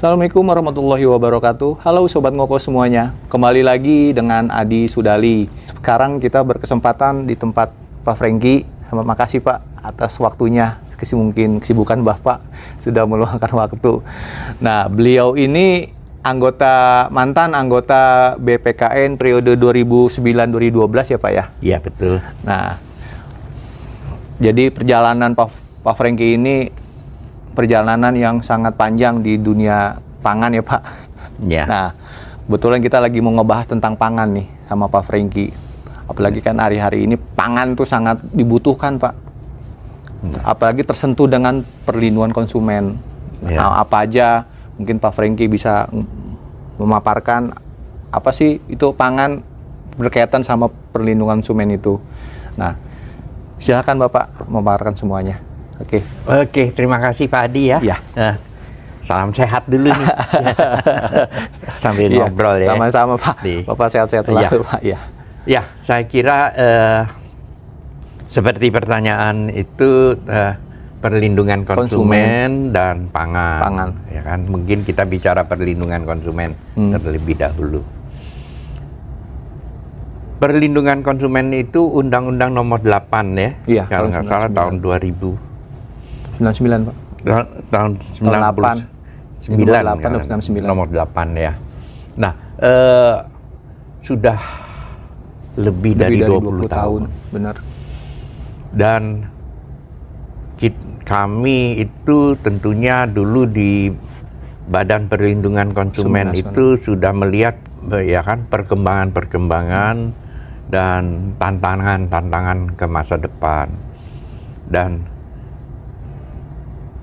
Assalamualaikum warahmatullahi wabarakatuh. Halo Sobat Ngoko semuanya. Kembali lagi dengan Adi Sudali. Sekarang kita berkesempatan di tempat Pak Franky. Selamat makasih Pak atas waktunya. Mungkin kesibukan Bapak sudah meluangkan waktu. Nah, beliau ini mantan anggota BPKN periode 2009-2012 ya Pak ya? Iya betul. Nah, jadi perjalanan Pak Franky ini perjalanan yang sangat panjang di dunia pangan ya Pak. Ya. Nah, kebetulan kita lagi mau ngebahas tentang pangan nih sama Pak Franky. Apalagi kan hari-hari ini pangan tuh sangat dibutuhkan Pak. Apalagi tersentuh dengan perlindungan konsumen. Ya. Nah, apa aja mungkin Pak Franky bisa memaparkan apa sih itu pangan berkaitan sama perlindungan konsumen itu. Nah, silakan Bapak memaparkan semuanya. Oke, Terima kasih Pak Adi ya. Ya. Salam sehat dulu nih. Sambil ngobrol ya. Sama-sama Pak. Bapak sehat-sehat selalu Pak. Ya, saya kira seperti pertanyaan itu perlindungan konsumen dan pangan. Ya kan, mungkin kita bicara perlindungan konsumen terlebih dahulu. Perlindungan konsumen itu Undang-Undang Nomor 8 ya. Iya, kalau nggak salah tahun 2000. 99 Pak. Tahun 98 nomor 8 ya. Nah, sudah lebih dari 20 tahun. Benar. Dan kami itu tentunya dulu di Badan Perlindungan Konsumen itu sudah melihat ya kan perkembangan dan tantangan ke masa depan. Dan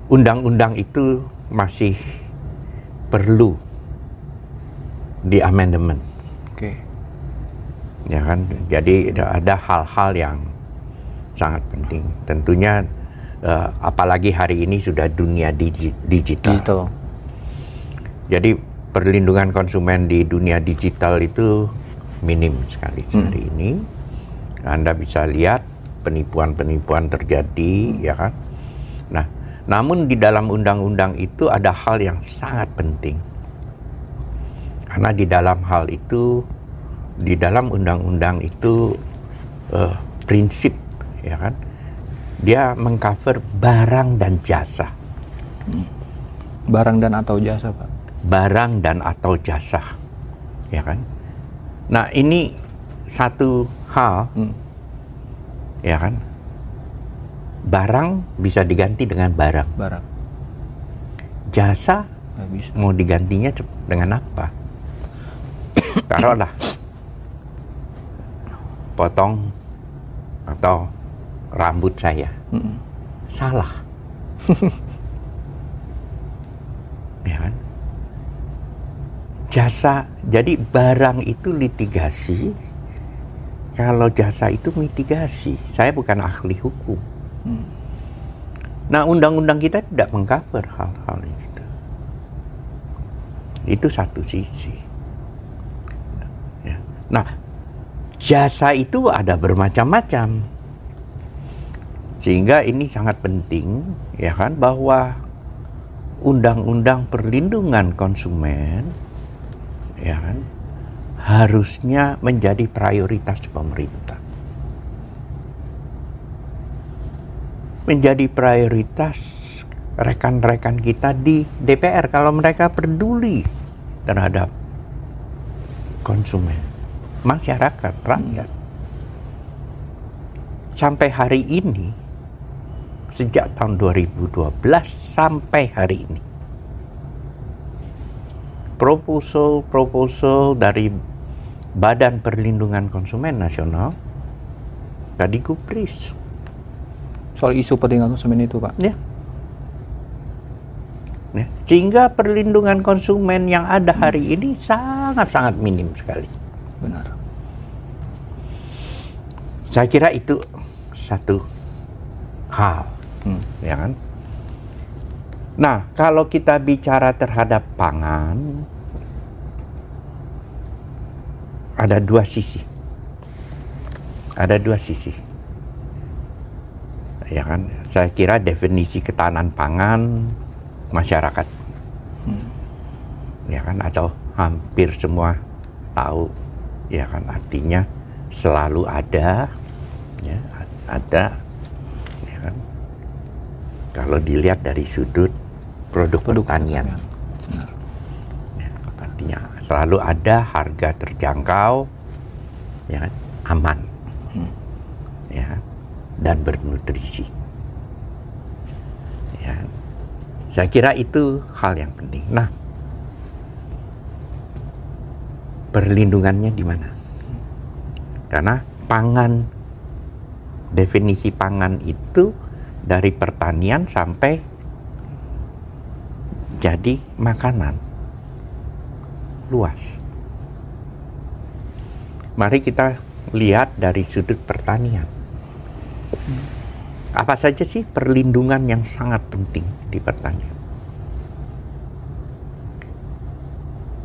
undang-undang itu masih perlu di amandemen. Ya kan, jadi ada hal-hal yang sangat penting. Tentunya apalagi hari ini sudah dunia digital. Jadi perlindungan konsumen di dunia digital itu minim sekali hari ini. Anda bisa lihat penipuan-penipuan terjadi, ya kan. Nah, namun di dalam undang-undang itu ada hal yang sangat penting. Karena di dalam undang-undang itu prinsip, ya kan, dia mengcover barang dan jasa. Barang dan atau jasa Pak? Barang dan atau jasa, ya kan. Nah, ini satu hal, ya kan. Barang bisa diganti dengan barang. Jasa bisa. Mau digantinya dengan apa? Taruhlah potong atau rambut saya. Salah. Ya kan? Jasa, jadi barang itu litigasi, kalau jasa itu mitigasi. Saya bukan ahli hukum. Nah, undang-undang kita tidak mengcover hal-hal itu. Itu satu sisi. Ya. Nah, jasa itu ada bermacam-macam. Sehingga ini sangat penting, ya kan, bahwa undang-undang perlindungan konsumen, ya kan, harusnya menjadi prioritas pemerintah. Menjadi prioritas rekan-rekan kita di DPR kalau mereka peduli terhadap konsumen, masyarakat, rakyat. Sampai hari ini, sejak tahun 2012 sampai hari ini, proposal dari Badan Perlindungan Konsumen Nasional tadi gubris soal isu perlindungan konsumen itu Pak. Ya. Sehingga perlindungan konsumen yang ada hari ini sangat-sangat minim sekali. Benar. Saya kira itu satu hal, ya kan. Nah, kalau kita bicara terhadap pangan, ada dua sisi. Ya kan, saya kira definisi ketahanan pangan masyarakat. ya kan, atau hampir semua tahu, ya kan, artinya selalu ada, ya, ada, ya kan. Kalau dilihat dari sudut produk pertanian, ya, artinya selalu ada, harga terjangkau, ya kan, aman, ya, dan bernutrisi. Ya, saya kira itu hal yang penting. Nah, perlindungannya di mana? Karena pangan, definisi pangan itu dari pertanian sampai jadi makanan luas. Mari kita lihat dari sudut pertanian. Apa saja sih perlindungan yang sangat penting di pertanian?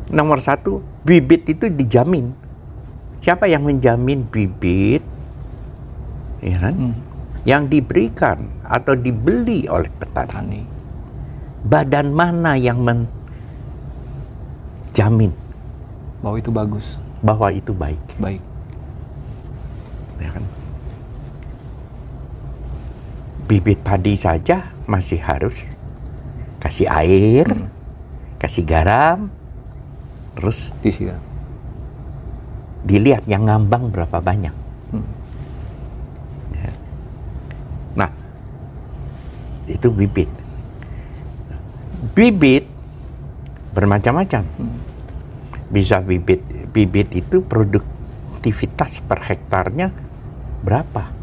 Nomor satu, bibit itu dijamin. Siapa yang menjamin bibit? Ya kan? Yang diberikan atau dibeli oleh petani. Badan mana yang menjamin bahwa itu bagus, bahwa itu baik? Baik. Ya kan? Bibit padi saja masih harus kasih air, kasih garam, terus disiram. Dilihat yang ngambang berapa banyak. Ya. Nah, itu bibit. Bibit bermacam-macam. Bisa bibit itu produktivitas per hektarnya berapa?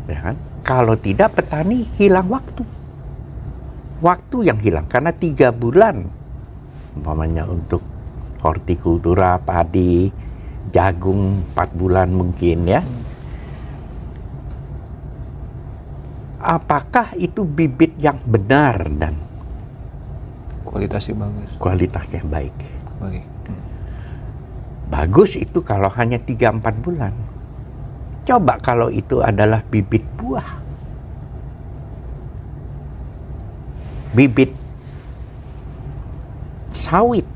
Ya kan? Kalau tidak, petani hilang waktu. Waktu yang hilang karena 3 bulan umpamanya untuk hortikultura, padi, jagung 4 bulan mungkin, ya. Apakah itu bibit yang benar dan kualitasnya bagus? Kualitasnya baik. Baik. Bagus itu kalau hanya 3-4 bulan. Coba kalau itu adalah bibit buah. Bibit sawit.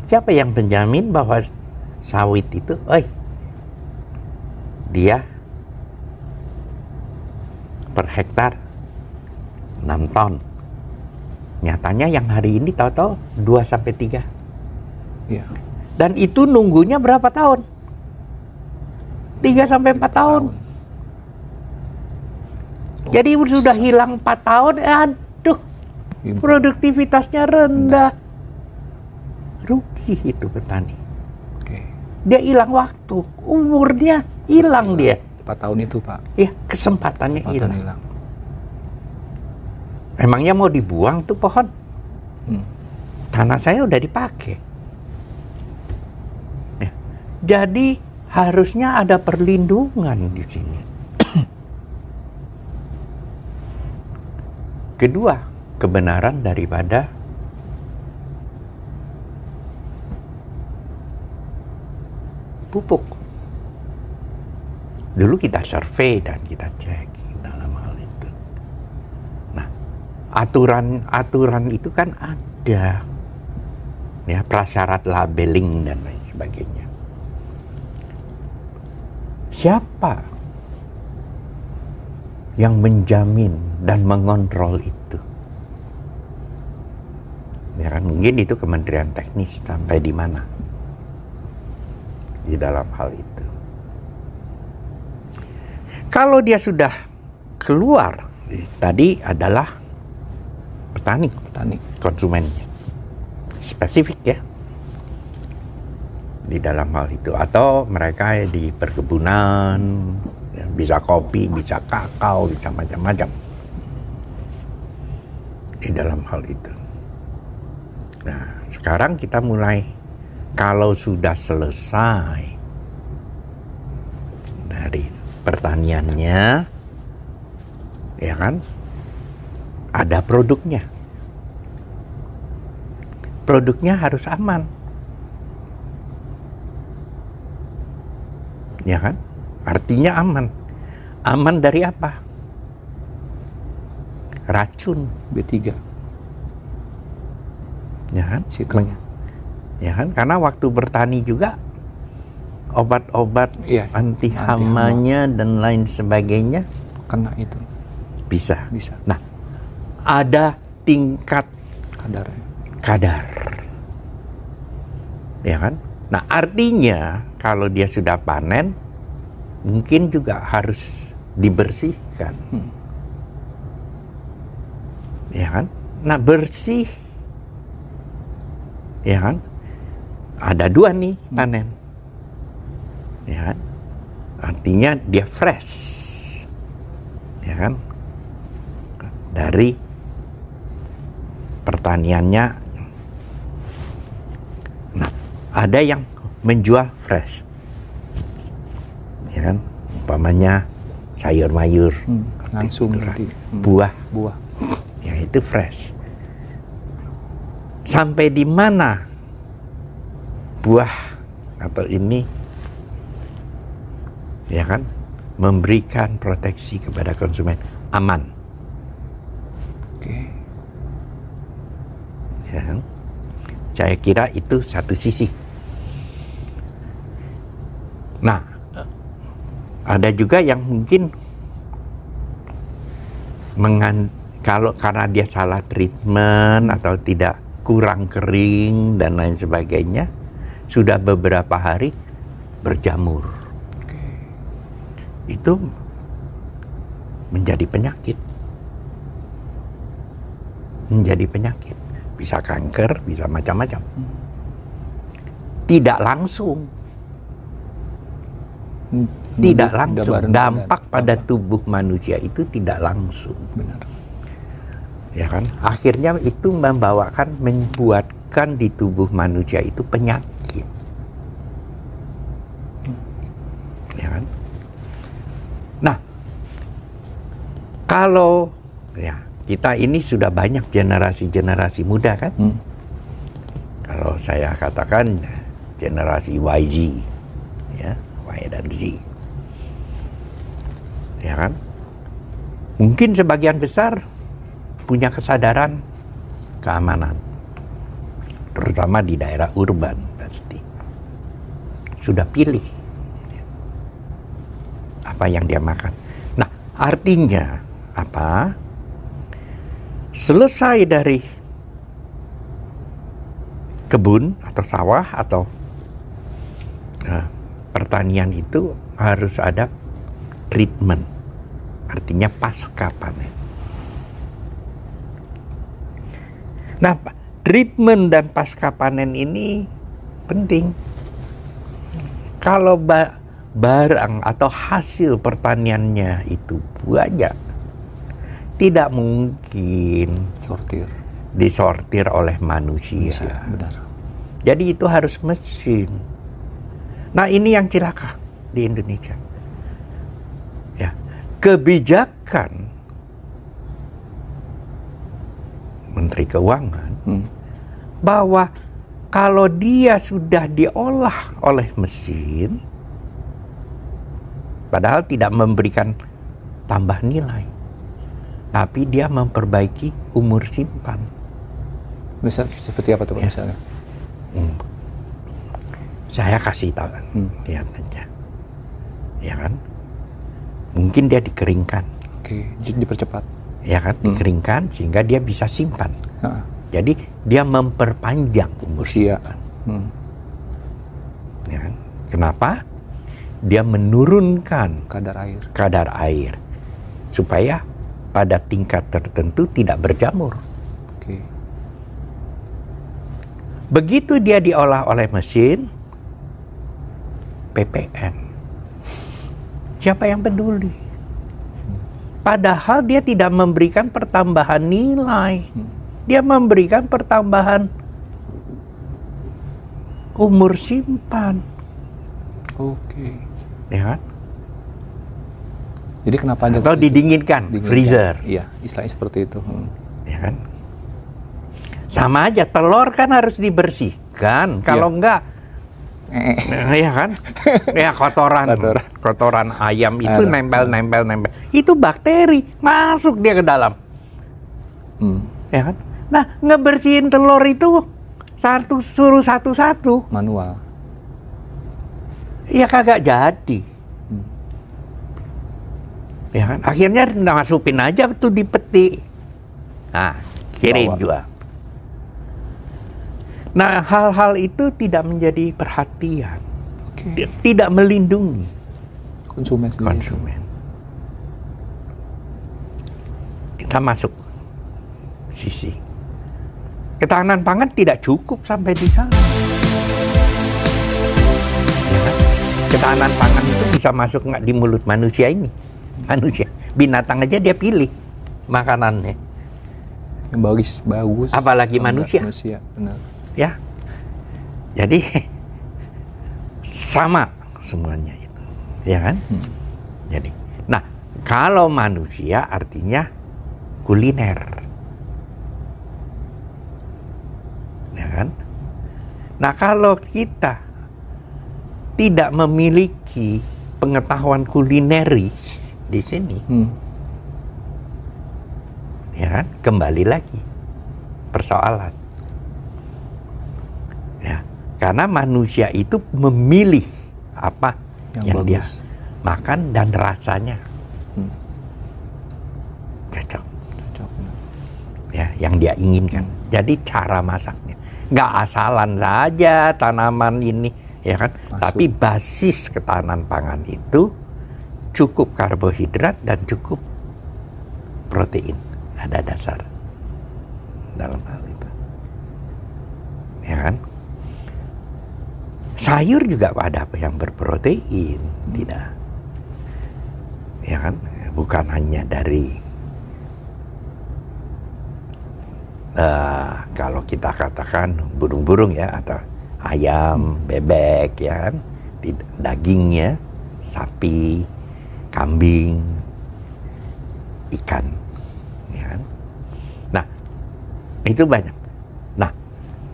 Siapa yang menjamin bahwa sawit itu, dia per hektar 6 ton. Nyatanya yang hari ini tahu-tahu 2-3. Iya. Dan itu nunggunya berapa tahun? 3-4 tahun. Jadi sudah hilang 4 tahun, aduh, produktivitasnya rendah. Rugi itu petani. Dia hilang waktu, umurnya hilang dia. 4 tahun itu, Pak. Iya, kesempatannya hilang. Emangnya mau dibuang tuh pohon? Tanah saya udah dipakai. Ya. Jadi harusnya ada perlindungan di sini. Kedua, kebenaran daripada pupuk. Dulu kita survei dan kita cek dalam hal itu. Nah, aturan itu kan ada, ya, prasyarat labeling dan lain sebagainya. Siapa yang menjamin dan mengontrol itu? Ya kan, mungkin itu Kementerian Teknis sampai di mana di dalam hal itu. Kalau dia sudah keluar, tadi adalah petani, konsumennya. Spesifik, ya. Di dalam hal itu. Atau mereka di perkebunan, ya, bisa kopi, bisa kakao, bisa macam-macam. Di dalam hal itu. Nah, sekarang kita mulai, kalau sudah selesai dari pertaniannya, ya kan, ada produknya. Produknya harus aman, ya kan? Artinya aman. Aman dari apa? Racun. B3. Ya kan? Siklusnya. Ya kan? Karena waktu bertani juga obat-obat anti hamanya dan lain sebagainya kena itu. Bisa. Bisa. Nah, ada tingkat kadar. Ya kan? Nah, artinya kalau dia sudah panen mungkin juga harus dibersihkan. Ya kan? Nah, bersih. Ya kan? Ada 2 nih panen. Ya kan? Artinya dia fresh. Ya kan? Dari pertaniannya. Nah, ada yang menjual fresh. Ya kan? Umpamanya sayur mayur, langsung buah. Ya itu fresh. Sampai di mana buah atau ini ya kan memberikan proteksi kepada konsumen aman. Oke. Ya kan? Saya kira itu satu sisi. Nah, ada juga yang mungkin kalau karena dia salah treatment atau tidak kurang kering dan lain sebagainya, sudah beberapa hari berjamur. Itu menjadi penyakit. Bisa kanker, bisa macam-macam. Tidak langsung. Dampak pada tubuh manusia itu tidak langsung. Benar. Ya kan? Akhirnya itu membuatkan di tubuh manusia itu penyakit. Ya kan? Nah, kalau ya kita ini sudah banyak generasi muda kan? Kalau saya katakan generasi YZ, ya, Y dan Z. Ya kan? Mungkin sebagian besar punya kesadaran keamanan, terutama di daerah urban pasti. Sudah pilih apa yang dia makan. Nah, artinya apa? Selesai dari kebun atau sawah atau pertanian itu harus ada treatment, artinya pasca panen. Nah, treatment dan pasca panen ini penting. Kalau barang atau hasil pertaniannya itu banyak, tidak mungkin disortir oleh manusia. Benar. Jadi itu harus mesin. Nah, ini yang cilaka di Indonesia. Ya, kebijakan Menteri Keuangan bahwa kalau dia sudah diolah oleh mesin, padahal tidak memberikan tambah nilai, tapi dia memperbaiki umur simpan. Misal seperti apa tuh Pak, misalnya? Saya kasih tahu, lihat aja, ya kan? Mungkin dia dikeringkan. Oke, dipercepat. Ya kan, dikeringkan sehingga dia bisa simpan. Jadi dia memperpanjang umur simpan. Ya kan? Kenapa? Dia menurunkan kadar air supaya pada tingkat tertentu tidak berjamur. Oke. Begitu dia diolah oleh mesin, PPN. Siapa yang peduli? Padahal dia tidak memberikan pertambahan nilai. Dia memberikan pertambahan umur simpan. Oke. Ya kan? Jadi kenapa ada atau didinginkan, freezer. Iya, istilahnya seperti itu. Ya kan? Sama aja, telur kan harus dibersihkan. Kalau enggak, ya kan? Ya kotoran ayam itu nempel. Itu bakteri masuk dia ke dalam. Ya kan? Nah, ngebersihin telur itu suruh satu-satu. Manual. Ya kagak jadi. Ya kan? Akhirnya masukin aja tuh di peti. Nah, kirim jual. Nah, hal-hal itu tidak menjadi perhatian. Tidak melindungi konsumen. Kita masuk sisi ketahanan pangan tidak cukup sampai di sana. Ya kan? Ketahanan pangan itu bisa masuk nggak di mulut manusia ini? Manusia, binatang aja dia pilih makanannya. Yang bagus. Apalagi manusia. Benar. Ya, jadi sama semuanya itu, ya kan? Jadi, nah kalau manusia artinya kuliner, ya kan? Nah kalau kita tidak memiliki pengetahuan kulineris di sini, ya kan? Kembali lagi persoalan, ya, karena manusia itu memilih apa yang dia makan dan rasanya cocok, ya, yang dia inginkan. Jadi cara masaknya nggak asalan saja tanaman ini, ya kan? Tapi basis ketahanan pangan itu cukup karbohidrat dan cukup protein, ada dasar dalam hal itu, ya kan? Sayur juga ada yang berprotein, tidak, ya kan? Bukan hanya dari kalau kita katakan burung-burung ya, atau ayam, bebek, ya kan? Dagingnya, sapi, kambing, ikan, ya kan? Nah, itu banyak. Nah,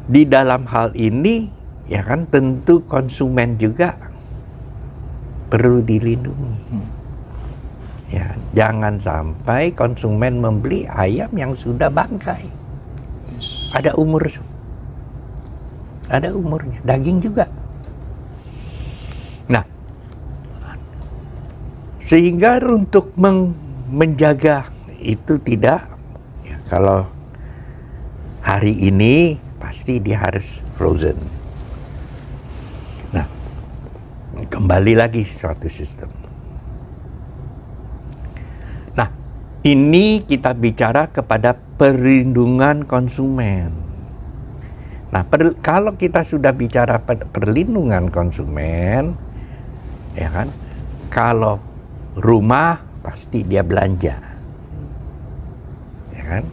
di dalam hal ini, ya kan, tentu konsumen juga perlu dilindungi. Ya, jangan sampai konsumen membeli ayam yang sudah bangkai. Ada umurnya, daging juga. Nah, sehingga untuk menjaga itu tidak, ya, kalau hari ini pasti dia harus frozen. Nah, kembali lagi suatu sistem. Nah, ini kita bicara kepada perlindungan konsumen. Nah, kalau kita sudah bicara perlindungan konsumen, ya kan, kalau rumah pasti dia belanja, ya kan,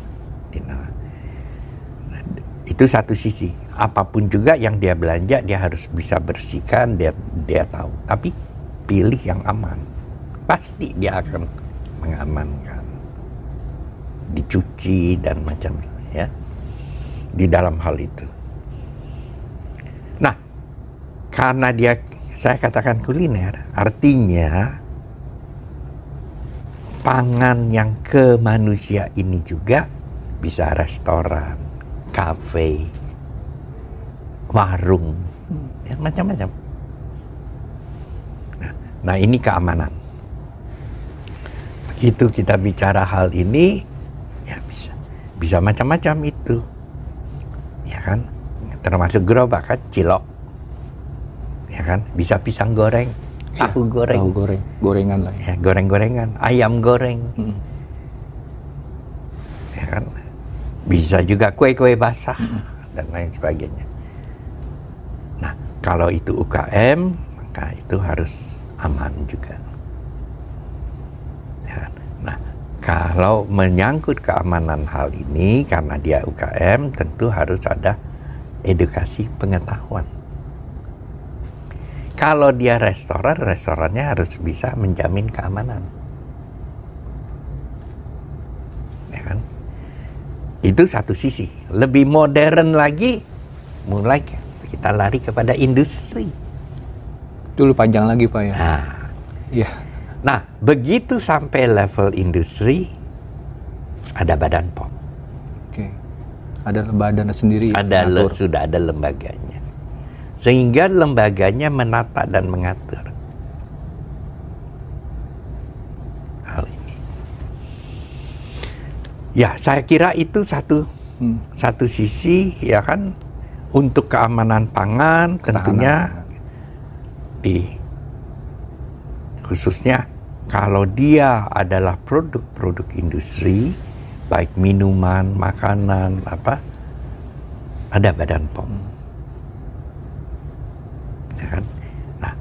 itu satu sisi. Apapun juga yang dia belanja, dia harus bisa bersihkan, dia tahu. Tapi pilih yang aman, pasti dia akan mengamankan, dicuci dan macam, ya, di dalam hal itu. Nah, karena saya katakan kuliner, artinya pangan yang ke manusia ini juga bisa restoran, kafe, warung, ya, macam-macam. Nah, ini keamanan. Begitu kita bicara hal ini, ya bisa macam-macam itu, ya kan? Termasuk gerobak, kan, cilok, ya kan? Bisa pisang goreng, tahu goreng, gorengan lah, ya, goreng-gorengan, ayam goreng, ya kan? Bisa juga kue-kue basah dan lain sebagainya. Nah, kalau itu UKM, maka itu harus aman juga. Ya. Nah, kalau menyangkut keamanan hal ini, karena dia UKM, tentu harus ada edukasi pengetahuan. Kalau dia restoran, restorannya harus bisa menjamin keamanan. Ya kan? Itu satu sisi. Lebih modern lagi, mulai kita lari kepada industri. Dulu panjang lagi, Pak, ya. Nah, ya. Nah, begitu sampai level industri, ada Badan POM. Oke. Ada badan sendiri. Sudah ada lembaganya. Sehingga lembaganya menata dan mengatur hal ini. Ya, saya kira itu satu sisi, ya kan, untuk keamanan pangan tentunya khususnya kalau dia adalah produk-produk industri, baik minuman, makanan, ada Badan POM. Ya kan? Nah,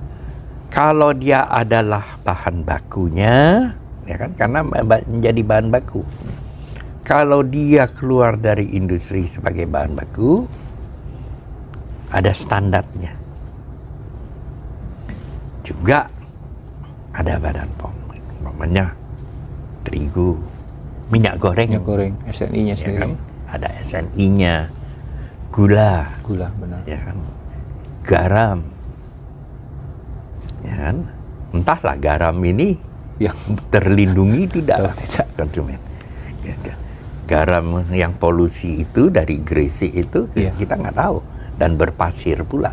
kalau dia adalah bahan bakunya, ya kan, karena menjadi bahan baku. Kalau dia keluar dari industri sebagai bahan baku, ada standarnya. Juga ada Badan POM. Namanya terigu, minyak goreng, SNI-nya ya sendiri. Kan? Ada SNI-nya, gula, benar. ya kan, garam, ya kan, entahlah garam ini yang terlindungi tidak konsumen. Ya, garam yang polusi itu dari Gresik itu kita nggak tahu, dan berpasir pula,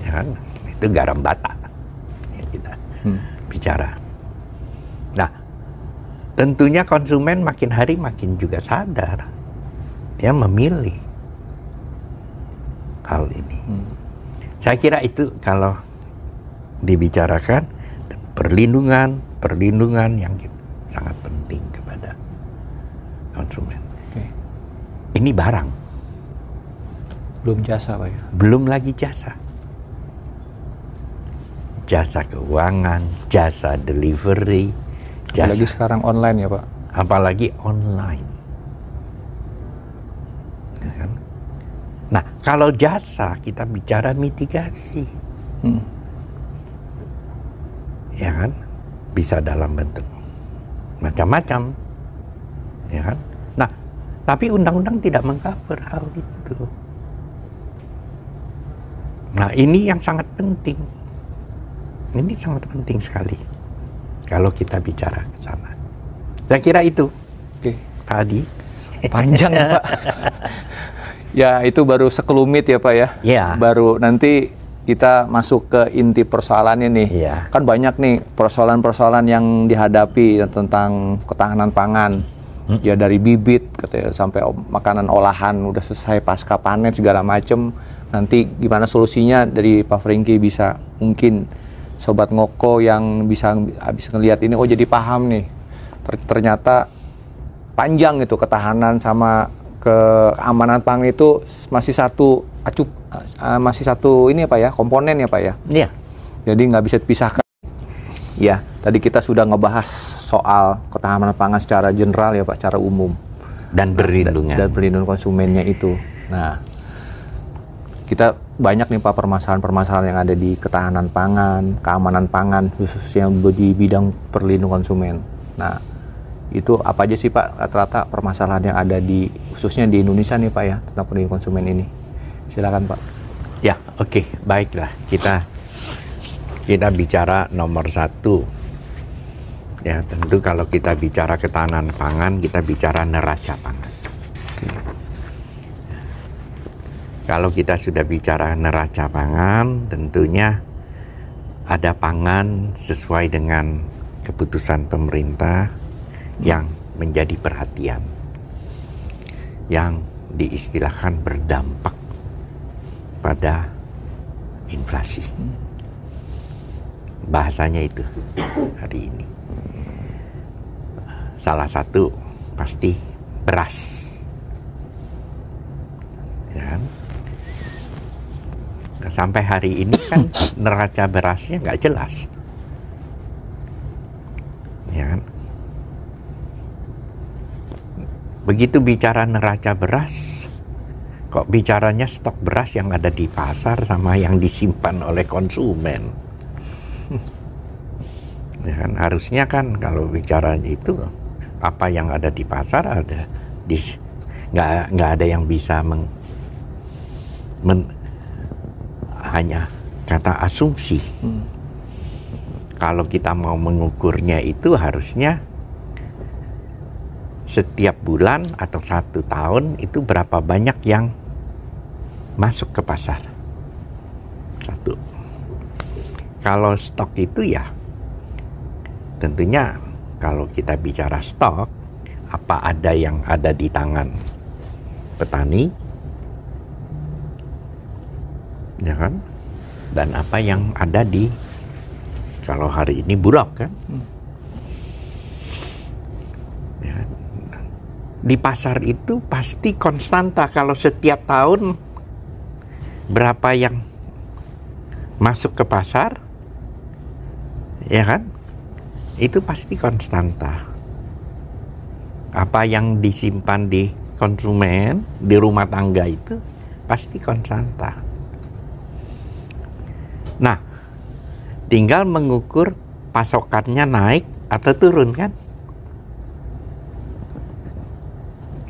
ya kan, itu garam bata yang kita bicara. Nah, tentunya konsumen makin hari makin juga sadar, ya, memilih hal ini. Saya kira itu kalau dibicarakan perlindungan yang sangat penting kepada konsumen. Ini barang, belum jasa, Pak ya? Belum lagi jasa. Jasa keuangan, jasa delivery, apalagi sekarang online ya, Pak? Apalagi online. Ya kan? Nah, kalau jasa kita bicara mitigasi. Ya kan? Bisa dalam bentuk macam-macam. Ya kan? Nah, tapi undang-undang tidak mengcover hal itu. Nah, ini yang sangat penting. Ini sangat penting sekali kalau kita bicara ke sana. Saya kira itu. Oke, Pak Adi. Panjang, Pak. Ya, itu baru sekelumit ya, Pak ya. Iya. Baru nanti kita masuk ke inti persoalannya nih. Iya. Kan banyak nih persoalan-persoalan yang dihadapi tentang ketahanan pangan. Ya, dari bibit katanya sampai makanan olahan udah selesai pasca panen segala macem. Nanti gimana solusinya dari Pak Franky bisa mungkin Sobat Ngoko yang bisa habis ngelihat ini, jadi paham nih. Ternyata panjang itu ketahanan sama keamanan pangan itu masih satu ini ya, Pak ya, komponen ya, Pak ya. Iya. Jadi nggak bisa dipisahkan. Ya, tadi kita sudah ngebahas soal ketahanan pangan secara general ya, Pak, secara umum. Dan perlindungan. Dan perlindungan konsumennya itu. Nah, kita banyak nih, Pak, permasalahan-permasalahan yang ada di ketahanan pangan, keamanan pangan, khususnya di bidang perlindungan konsumen. Nah, itu apa aja sih, Pak, rata-rata permasalahan yang ada khususnya di Indonesia nih, Pak ya, tentang perlindungan konsumen ini? Silakan, Pak. Ya, oke, baiklah. Kita bicara nomor satu. Ya, tentu kalau kita bicara ketahanan pangan, kita bicara neraca pangan. Kalau kita sudah bicara neraca pangan, tentunya ada pangan sesuai dengan keputusan pemerintah yang menjadi perhatian, yang diistilahkan berdampak pada inflasi. Bahasanya itu hari ini. Salah satu pasti beras. Ya kan? Sampai hari ini kan neraca berasnya nggak jelas, ya kan? Begitu bicara neraca beras, kok bicaranya stok beras yang ada di pasar sama yang disimpan oleh konsumen. Ya kan? Harusnya kan kalau bicara itu, apa yang ada di pasar ada nggak ada yang bisa hanya kata asumsi. Kalau kita mau mengukurnya itu harusnya setiap bulan atau 1 tahun itu berapa banyak yang masuk ke pasar. Satu. Kalau stok itu ya tentunya kalau kita bicara stok, apa ada yang ada di tangan petani, ya kan? Dan apa yang ada di, kalau hari ini Bulog kan? Ya, di pasar itu pasti konstanta. Kalau setiap tahun berapa yang masuk ke pasar, ya kan? Itu pasti konstanta. Apa yang disimpan di konsumen, di rumah tangga itu pasti konstanta. Nah, tinggal mengukur pasokannya naik atau turun kan?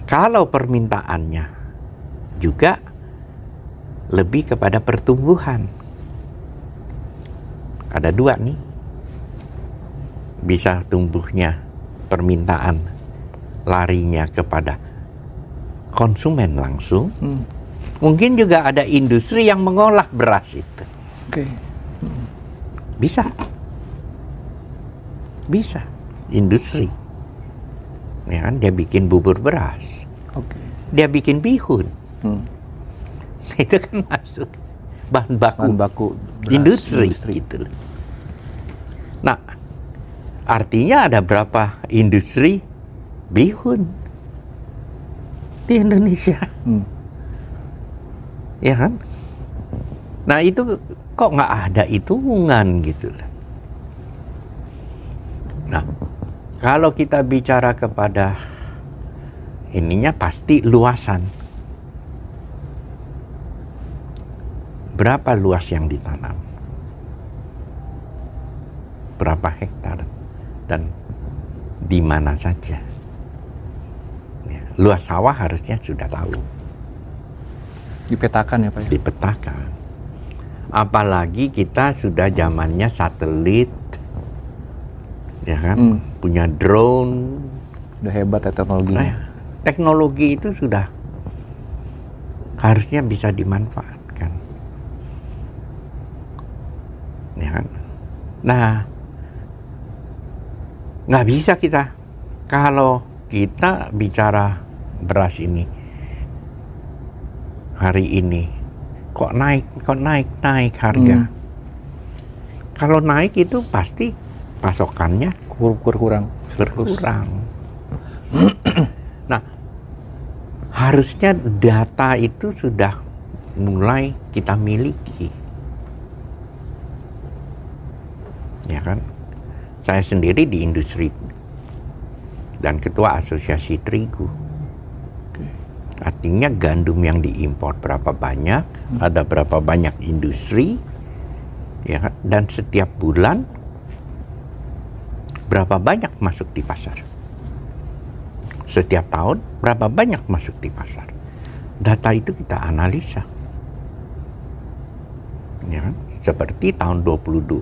Kalau permintaannya juga lebih kepada pertumbuhan. Ada 2 nih. Bisa tumbuhnya permintaan larinya kepada konsumen langsung. Mungkin juga ada industri yang mengolah beras itu. Bisa industri, ya kan, dia bikin bubur beras, dia bikin bihun, itu kan masuk bahan baku beras, industri. Gitu. Nah, artinya ada berapa industri bihun di Indonesia, ya kan? Nah itu kok nggak ada hitungan gitu. Nah, kalau kita bicara kepada ininya pasti luasan. Berapa luas yang ditanam? Berapa hektar? Dan di mana saja? Ya, luas sawah harusnya sudah tahu. Dipetakan ya Pak? Dipetakan. Apalagi kita sudah zamannya satelit, ya kan, punya drone. Udah hebat ya teknologinya. Nah, teknologi itu sudah harusnya bisa dimanfaatkan, ya kan. Nah, nggak bisa kita kalau kita bicara beras ini hari ini. Kok naik harga. Kalau naik itu pasti pasokannya berkurang. Nah, harusnya data itu sudah mulai kita miliki, ya kan? Saya sendiri di industri dan ketua asosiasi terigu. Artinya gandum yang diimpor berapa banyak, ada berapa banyak industri, ya kan? Dan setiap bulan berapa banyak masuk di pasar. Setiap tahun berapa banyak masuk di pasar. Data itu kita analisa, ya kan? Seperti tahun 2022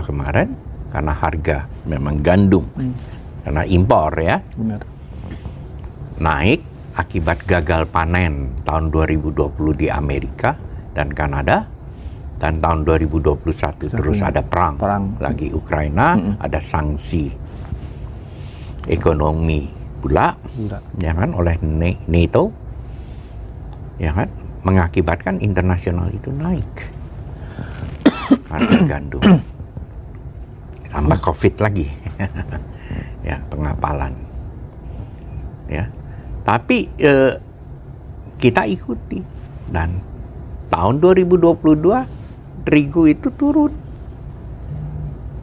kemarin, karena harga memang gandum, karena impor ya. Benar. Naik akibat gagal panen tahun 2020 di Amerika dan Kanada, dan tahun 2021 terus ada perang lagi Ukraina, ada sanksi ekonomi pula, ya kan, oleh NATO, ya kan, mengakibatkan internasional itu naik harga gandum, tambah COVID lagi, ya, pengapalan, ya. Tapi kita ikuti, dan tahun 2022 terigu itu turun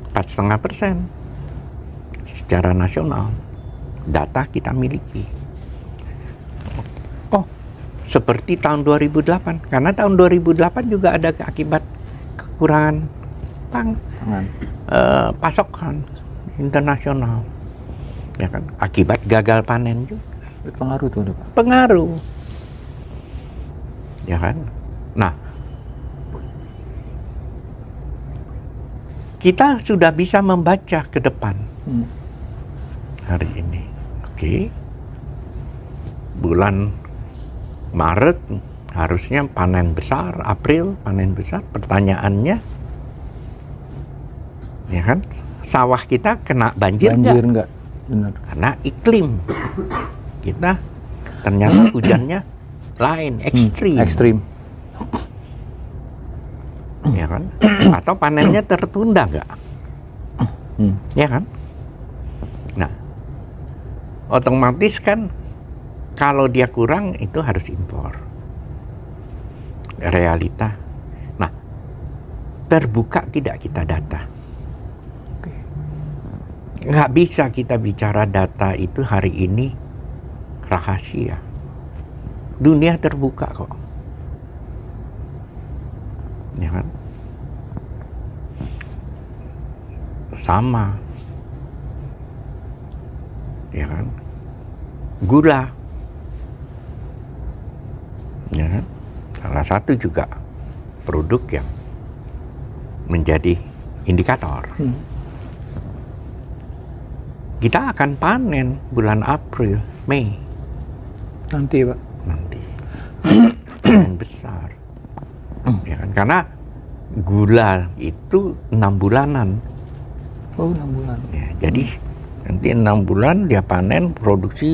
4,5% secara nasional. Data kita miliki. Oh, seperti tahun 2008, karena tahun 2008 juga ada akibat kekurangan pasokan internasional, ya kan, akibat gagal panen juga. Pengaruh tuh, Pak. Pengaruh, ya kan. Nah, kita sudah bisa membaca ke depan hari ini. Oke. Bulan Maret harusnya panen besar, April panen besar. Pertanyaannya, ya kan, sawah kita kena banjir enggak? Benar. Karena iklim kita ternyata hujannya lain, ekstrim. Ya kan? Atau panennya tertunda nggak? Ya kan? Nah, otomatis kan kalau dia kurang itu harus impor. Realita. Nah, terbuka tidak kita data. Nggak bisa kita bicara data itu hari ini rahasia. Dunia terbuka kok. Ya kan? Sama. Ya kan? Gula. Ya kan? Salah satu juga produk yang menjadi indikator. Kita akan panen bulan April, Mei. Nanti, Pak. Nanti. Panen besar. Ya kan? Karena gula itu 6 bulanan. Oh, 6 bulan. Ya, jadi nanti 6 bulan dia panen, produksi,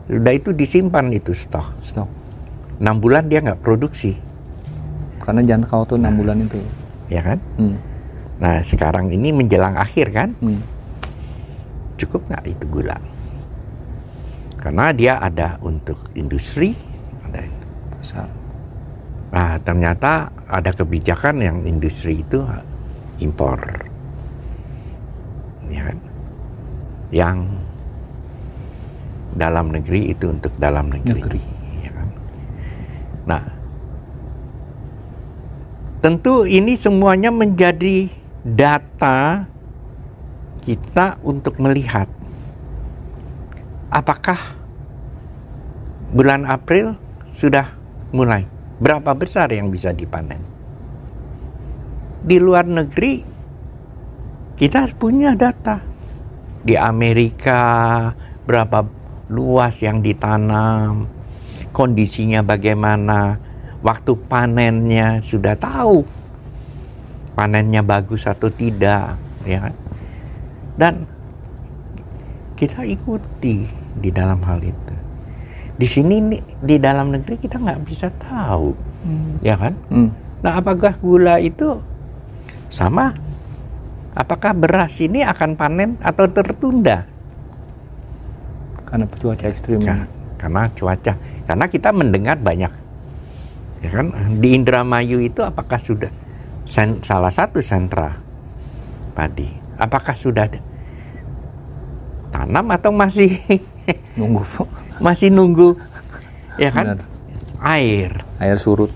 sudah itu disimpan itu stok. 6 bulan dia nggak produksi. Karena jangka waktu 6 bulan itu. Ya kan? Nah, sekarang ini menjelang akhir kan? Cukup nggak itu gula? Karena dia ada untuk industri, ada pasar. Nah, ternyata ada kebijakan yang industri itu impor. Ya kan? Yang dalam negeri itu untuk dalam negeri. Ya kan? Nah, tentu ini semuanya menjadi data kita untuk melihat apakah bulan April sudah mulai, berapa besar yang bisa dipanen. Di luar negeri kita punya data. Di Amerika berapa luas yang ditanam, kondisinya bagaimana, waktu panennya sudah tahu panennya bagus atau tidak, ya. Dan kita ikuti di dalam hal itu. Di sini di dalam negeri kita nggak bisa tahu, ya kan? Nah, apakah gula itu sama? Apakah beras ini akan panen atau tertunda? Karena cuaca ekstrim. Karena cuaca. Karena kita mendengar banyak. Ya kan, di Indramayu itu apakah sudah salah satu sentra padi? Apakah sudah tanam atau masih nunggu? Masih nunggu, ya kan? Benar. Air surut,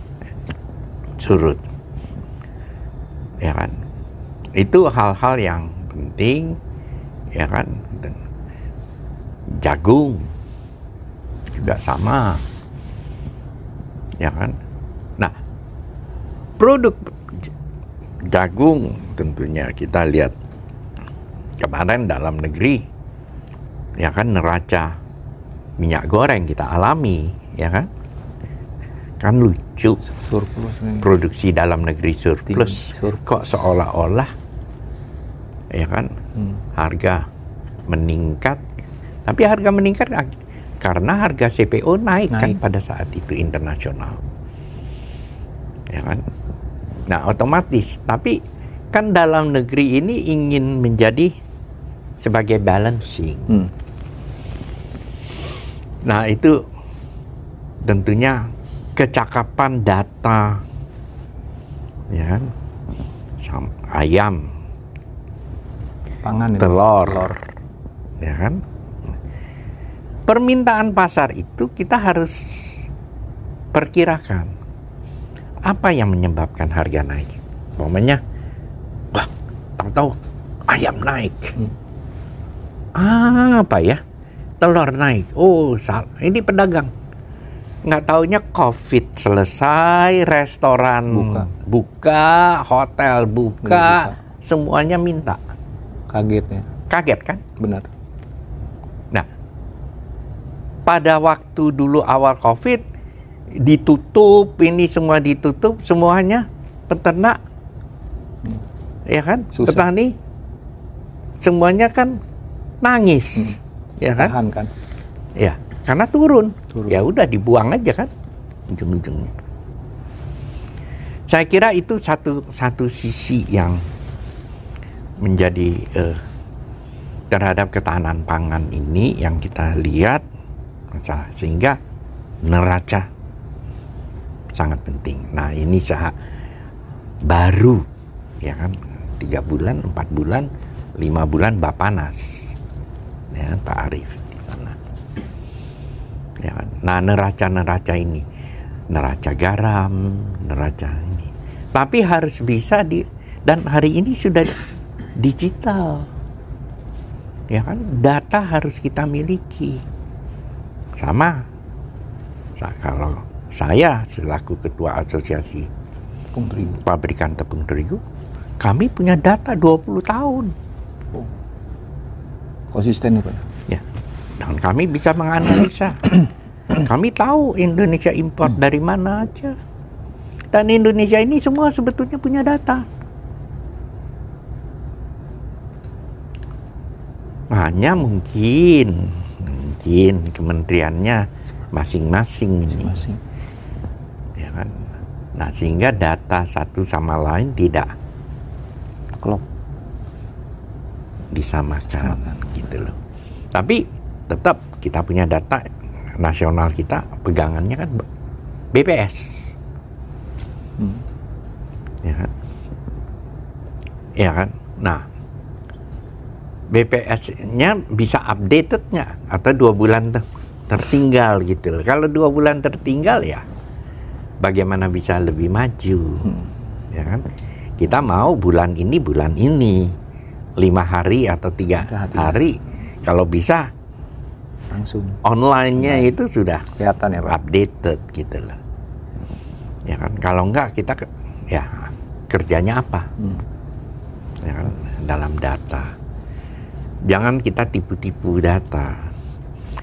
ya kan? Itu hal-hal yang penting, ya kan? Jagung juga sama, ya kan? Nah, produk jagung tentunya kita lihat kemarin dalam negeri, ya kan, neraca minyak goreng kita alami, ya kan? Kan lucu, surplus, produksi dalam negeri surplus. Kok seolah-olah, ya kan, harga meningkat. Tapi harga meningkat karena harga CPO naik kan pada saat itu internasional, ya kan? Nah, otomatis. Tapi kan dalam negeri ini ingin menjadi sebagai balancing. Nah, itu tentunya kecakapan data, ya kan? Ayam, pangan, telur, ya kan? Permintaan pasar itu kita harus perkirakan apa yang menyebabkan harga naik. Umpamanya, wah, tahu-tahu ayam naik. Apa ya? Telur naik. Oh, ini pedagang. Nggak taunya COVID selesai, restoran buka, hotel buka, semuanya minta. Kaget ya? Kaget kan? Benar. pada waktu dulu awal COVID ditutup, ini semua ditutup, semuanya peternak, ya kan, susah. petani, semuanya kan nangis, ya kan? Tahan kan? Ya, karena turun. Ya udah dibuang aja kan, ujung-ujungnya. Saya kira itu satu sisi yang menjadi terhadap ketahanan pangan ini yang kita lihat masalah, sehingga neraca sangat penting. Nah ini baru, ya kan, 3 bulan, 4 bulan, 5 bulan Bapanas, ya Pak Arief di sana. Ya kan? Nah neraca ini, neraca garam, neraca ini, tapi harus bisa dan hari ini sudah digital, ya kan, data harus kita miliki. Sama kalau saya selaku ketua asosiasi pabrikan tepung terigu, kami punya data 20 tahun. Oh. Konsisten ya Pak? Ya. Dan kami bisa menganalisa. Kami tahu Indonesia import dari mana aja. Dan Indonesia ini semua sebetulnya punya data. Hanya mungkin kementeriannya masing-masing. Ya kan? Nah, sehingga data satu sama lain tidak klop disamakan gitu loh. Tapi tetap kita punya data nasional, kita pegangannya kan BPS. Ya kan? Ya kan? Nah, BPS-nya bisa updated nggak? Atau 2 bulan tertinggal gitu loh. Kalau 2 bulan tertinggal ya bagaimana bisa lebih maju? Ya kan? Kita mau bulan ini 5 hari atau 3 hari. Kalau bisa langsung online-nya itu sudah kelihatan ya Pak, updated gitu loh. Ya kan? Kalau enggak kita ya kerjanya apa? Ya kan? Dalam data. Jangan kita tipu-tipu data.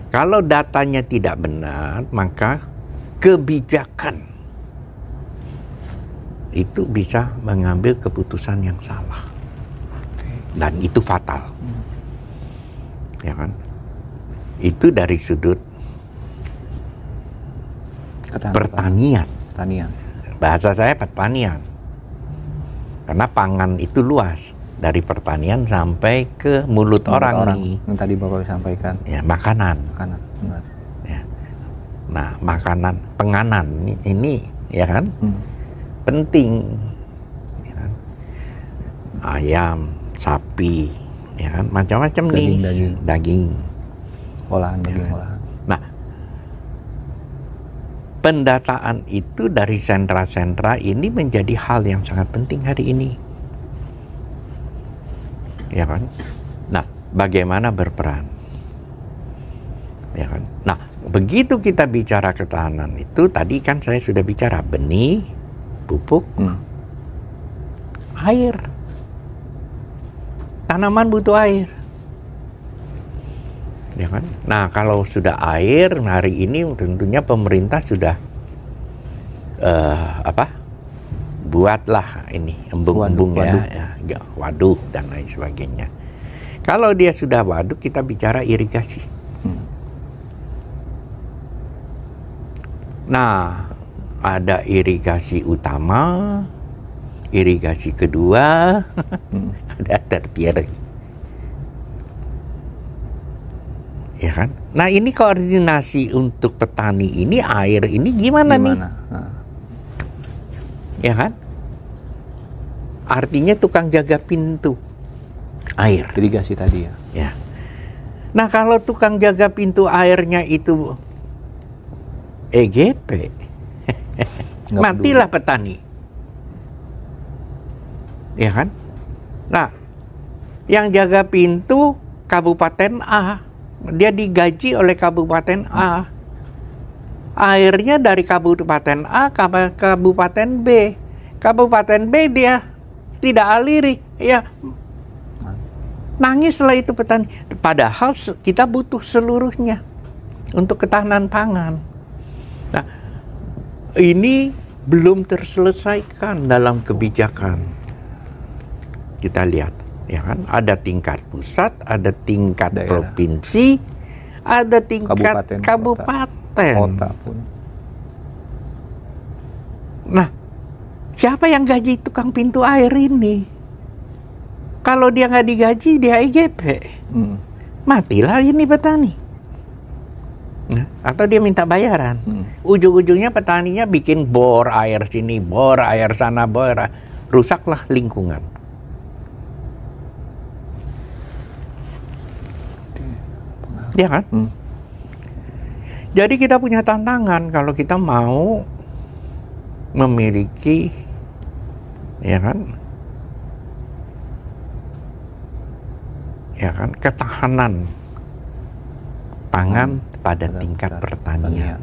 Kalau datanya tidak benar, maka kebijakan itu bisa mengambil keputusan yang salah. Dan itu fatal. Ya kan? Itu dari sudut pertanian. Bahasa saya pertanian. Karena pangan itu luas. Dari pertanian sampai ke mulut orang nih. Yang tadi Bapak sampaikan. Ya, makanan. Benar. Ya. Nah, makanan, penganan ini ya kan? Penting. Ya kan? Ayam, sapi, ya kan? Macam-macam nih. Daging. Olahan. Nah, pendataan itu dari sentra-sentra ini menjadi hal yang sangat penting hari ini. Ya kan? Nah, bagaimana berperan? Ya kan? Nah, begitu kita bicara ketahanan itu, tadi kan saya sudah bicara benih, pupuk, air. Tanaman butuh air. Ya kan? Nah, kalau sudah air, hari ini tentunya pemerintah sudah buatlah ini embung-embung ya, waduk dan lain sebagainya. Kalau dia sudah waduk, kita bicara irigasi. Nah, ada irigasi utama, irigasi kedua, ada tertier. Ya kan? Nah, ini koordinasi untuk petani ini, air ini gimana? Nih? Ya kan? Artinya tukang jaga pintu air. Irigasi tadi ya. Ya. Nah, kalau tukang jaga pintu airnya itu EGP, matilah petani. Ya kan? Nah, yang jaga pintu Kabupaten A, dia digaji oleh Kabupaten A. Airnya dari Kabupaten A ke Kabupaten B. Kabupaten B dia tidak aliri, ya nangislah itu petani. Padahal kita butuh seluruhnya. untuk ketahanan pangan. Nah, ini belum terselesaikan dalam kebijakan. Kita lihat, ya kan, ada tingkat pusat, ada tingkat daerah, provinsi, ada tingkat kabupaten, kota pun. Nah, siapa yang gaji tukang pintu air ini? Kalau dia nggak digaji, dia IGP. Matilah ini petani. Nah, atau dia minta bayaran. Ujung-ujungnya petaninya bikin bor air sini, bor air sana, rusaklah lingkungan. Ya kan? Jadi kita punya tantangan kalau kita mau memiliki, ya kan, ketahanan pangan pada tingkat pertanian.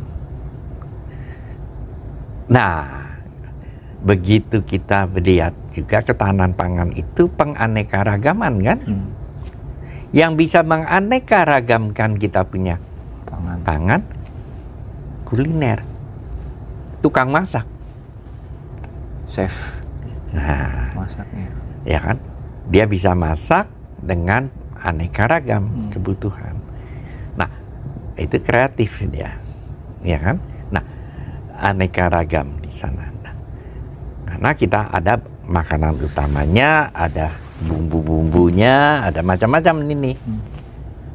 Nah, begitu kita melihat juga ketahanan pangan itu penganekaragaman kan? Yang bisa menganekaragamkan kita punya pangan, kuliner, tukang masak, chef. Nah, masaknya, ya kan? Dia bisa masak dengan aneka ragam kebutuhan. Nah, itu kreatif dia, ya kan? Nah, aneka ragam di sana. Nah, karena kita ada makanan utamanya, ada bumbu-bumbunya, ada macam-macam ini,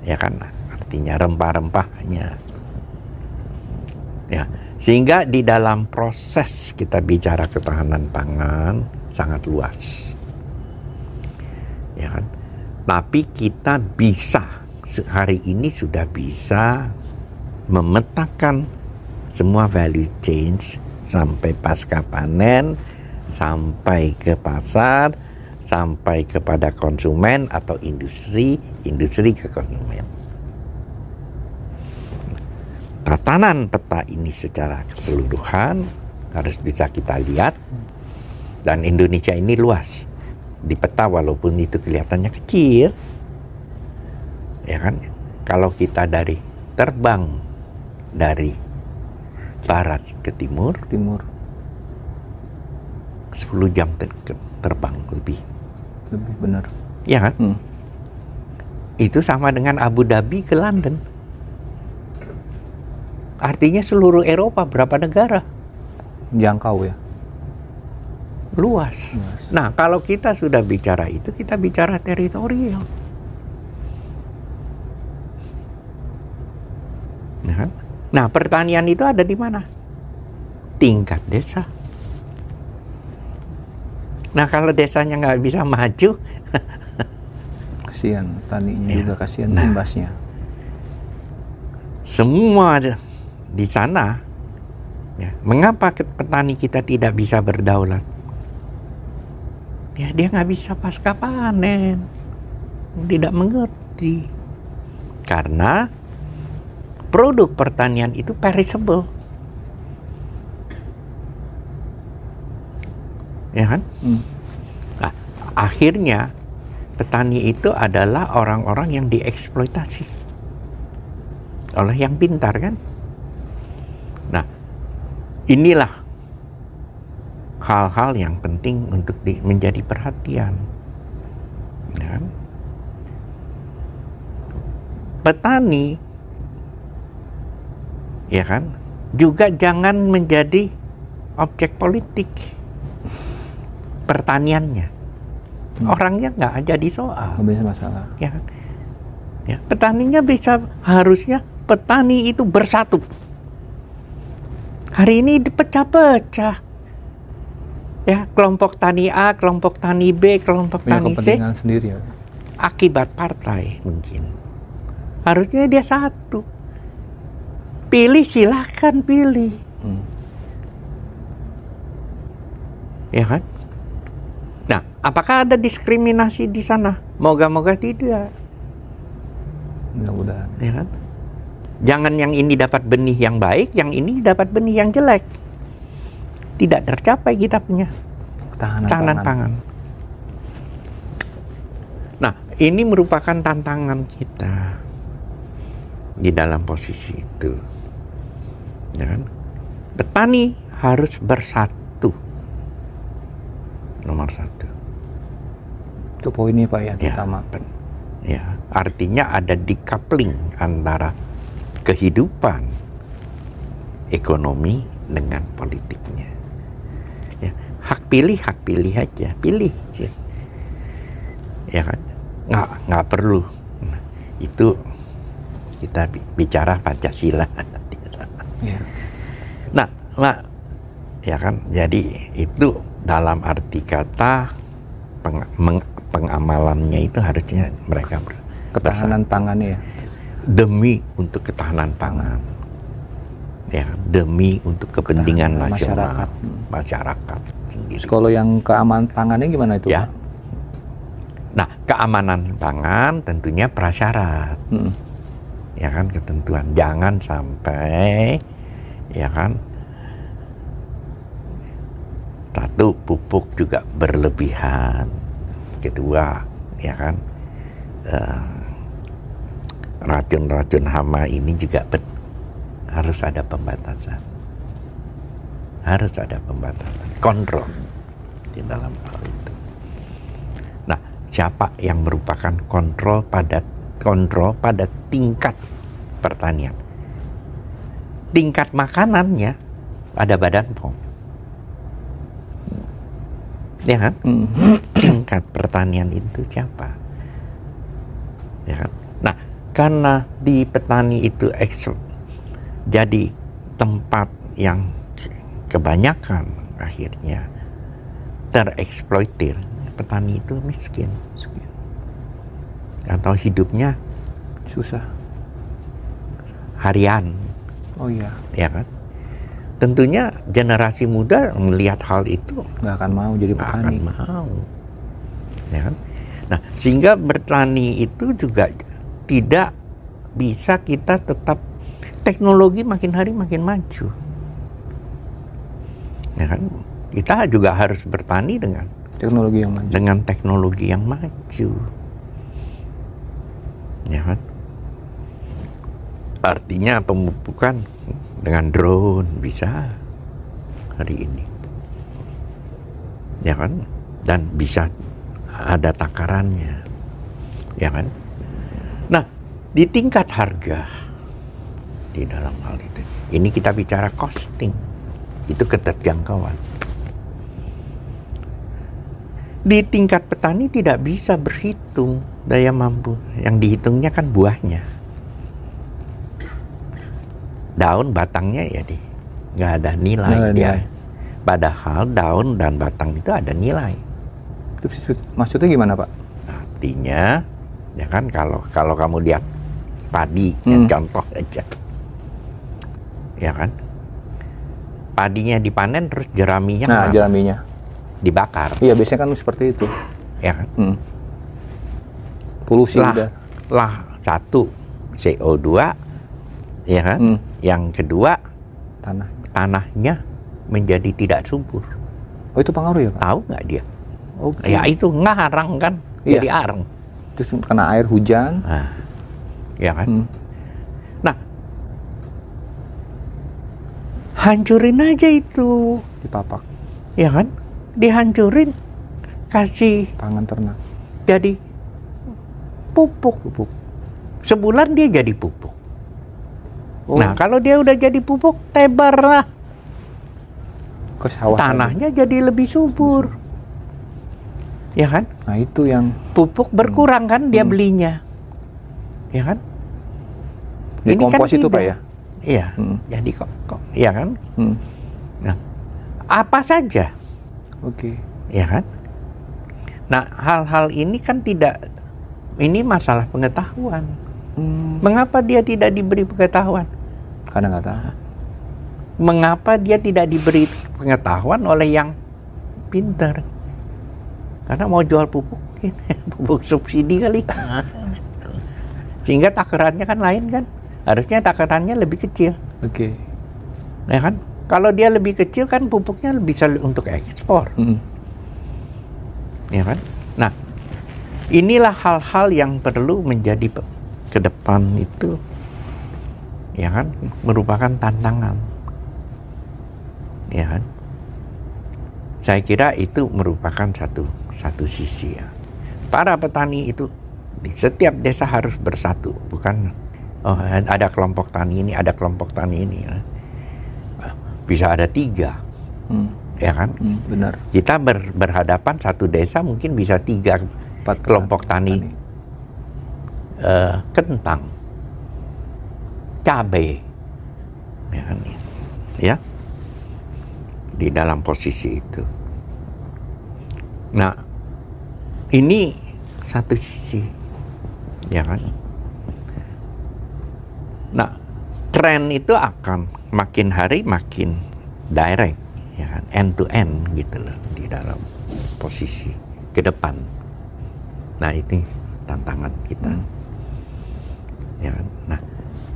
ya kan? Artinya rempah-rempahnya, ya. Sehingga di dalam proses kita bicara ketahanan pangan sangat luas, ya kan? Tapi kita bisa, hari ini sudah bisa memetakan semua value chain sampai pasca panen, sampai ke pasar, sampai kepada konsumen atau industri ke konsumen. Tatanan peta ini secara keseluruhan harus bisa kita lihat, dan Indonesia ini luas. Di peta walaupun itu kelihatannya kecil, ya kan, kalau kita terbang dari barat ke timur 10 jam terbang lebih benar, ya kan? Itu sama dengan Abu Dhabi ke London. Artinya seluruh Eropa berapa negara? Jangkau ya. Luas. Nah, kalau kita sudah bicara itu, kita bicara teritorial. Nah, pertanian itu ada di mana? Tingkat desa. Nah, kalau desanya nggak bisa maju, kasihan taninya juga, kasihan imbasnya. Semua di sana, ya, mengapa petani kita tidak bisa berdaulat? Ya, dia nggak bisa pasca panen, tidak mengerti, karena produk pertanian itu perishable, ya kan? Nah, akhirnya petani itu adalah orang-orang yang dieksploitasi oleh yang pintar, kan? Nah, inilah hal-hal yang penting untuk menjadi perhatian, ya kan? Petani, ya kan, juga jangan menjadi objek politik pertaniannya. Orangnya nggak jadi soal, nggak bisa masalah, ya kan? Ya, petaninya harusnya petani itu bersatu. Hari ini dipecah-pecah. Ya, kelompok tani A, kelompok tani B, kelompok tani C. Sendiri, ya. Akibat partai mungkin. Harusnya dia satu. Pilih, silahkan pilih. Ya kan? Nah, apakah ada diskriminasi di sana? Moga-moga tidak. Mudah-mudahan. Ya kan? Jangan yang ini dapat benih yang baik, yang ini dapat benih yang jelek. Tidak tercapai kita punya ketahanan pangan. Nah, ini merupakan tantangan kita. di dalam posisi itu, ya kan? Petani harus bersatu, nomor satu. Itu poinnya Pak ya, terutama. Ya, artinya ada decoupling antara kehidupan ekonomi dengan politiknya. Ya, hak pilih aja, pilih aja. Ya kan, nggak perlu. Nah, itu kita bicara Pancasila. Ya. Nah, ya kan, jadi itu dalam arti kata pengamalannya itu harusnya mereka ketahanan pangannya ya, demi untuk ketahanan pangan, ya, demi untuk kepentingan nasional masyarakat. Kalau yang keamanan pangannya gimana itu? Ya, nah keamanan pangan tentunya prasyarat, ya kan, ketentuan jangan sampai, ya kan, satu, pupuk juga berlebihan. Kedua, ya kan, racun-racun hama ini juga harus ada pembatasan. Harus ada pembatasan, kontrol di dalam hal itu. Nah, siapa yang merupakan kontrol pada tingkat pertanian? Tingkat makanannya ada Badan POM. Ya kan? Tingkat pertanian itu siapa? Ya kan? Nah, karena di petani itu jadi tempat yang kebanyakan akhirnya tereksploitir, petani itu miskin. Atau hidupnya susah. Harian. Oh iya. Ya kan? Tentunya generasi muda melihat hal itu nggak akan mau jadi petani. Nggak akan mau, ya kan? Nah, sehingga bertani itu juga tidak bisa kita tetap, teknologi makin hari makin maju, ya kan? Kita juga harus bertani dengan teknologi yang maju. Dengan teknologi yang maju, ya kan? Artinya pemupukan dengan drone bisa hari ini, ya kan, dan bisa ada takarannya, ya kan. Nah, di tingkat harga di dalam hal itu, ini kita bicara costing, itu keterjangkauan. Di tingkat petani tidak bisa berhitung daya mampu, yang dihitungnya kan buahnya. Daun batangnya ya nggak ada nilai dia. Padahal daun dan batang itu ada nilai. Maksudnya gimana Pak? Artinya ya kan, kalau kamu lihat padi, yang contoh aja, ya kan, padinya dipanen terus jeraminya, jeraminya dibakar. Iya, biasanya kan seperti itu, ya kan. Polusi udah. Satu, CO2, ya kan. Yang kedua, tanahnya menjadi tidak subur. Oh, itu pengaruh ya Pak? Tahu nggak dia? Okay. Ya itu ngarang kan, jadi arang. Terus kena air hujan. Nah, ya kan. Nah, hancurin aja itu. Dipapak. Ya kan, dihancurin, kasih pangan ternak. Jadi pupuk. Sebulan dia jadi pupuk. Nah, kalau dia udah jadi pupuk, tebarlah. Ke sawah tanahnya aja. Jadi lebih subur. Ya kan? Nah, itu yang pupuk berkurang kan dia belinya. Ya kan? Ini kompos kan itu Pak ya? Iya. Jadi kok ya kan? Nah, apa saja. Oke. Ya kan? Nah, hal-hal ini kan tidak, ini masalah pengetahuan. Mengapa dia tidak diberi pengetahuan? Karena nggak tahu. Mengapa dia tidak diberi pengetahuan oleh yang pintar? Karena mau jual pupuk, pupuk subsidi kali. Sehingga takarannya kan lain kan. Harusnya takarannya lebih kecil. Oke. Ya kan? Kalau dia lebih kecil kan pupuknya bisa untuk ekspor. Ya kan? Nah, inilah hal-hal yang perlu menjadi ke depan itu ya kan, merupakan tantangan, ya kan. Saya kira itu merupakan satu sisi ya. Para petani itu di setiap desa harus bersatu, bukan ada kelompok tani ini, ada kelompok tani ini. Bisa ada 3, ya kan? Benar. Kita berhadapan satu desa mungkin bisa 3-4 kelompok tani. Kentang, cabai, ya kan? Ya, di dalam posisi itu. Nah, ini satu sisi, ya kan? Nah, tren itu akan makin hari makin direct, ya kan? End to end gitu loh, di dalam posisi ke depan. Nah, itu tantangan kita. Ya kan? Nah,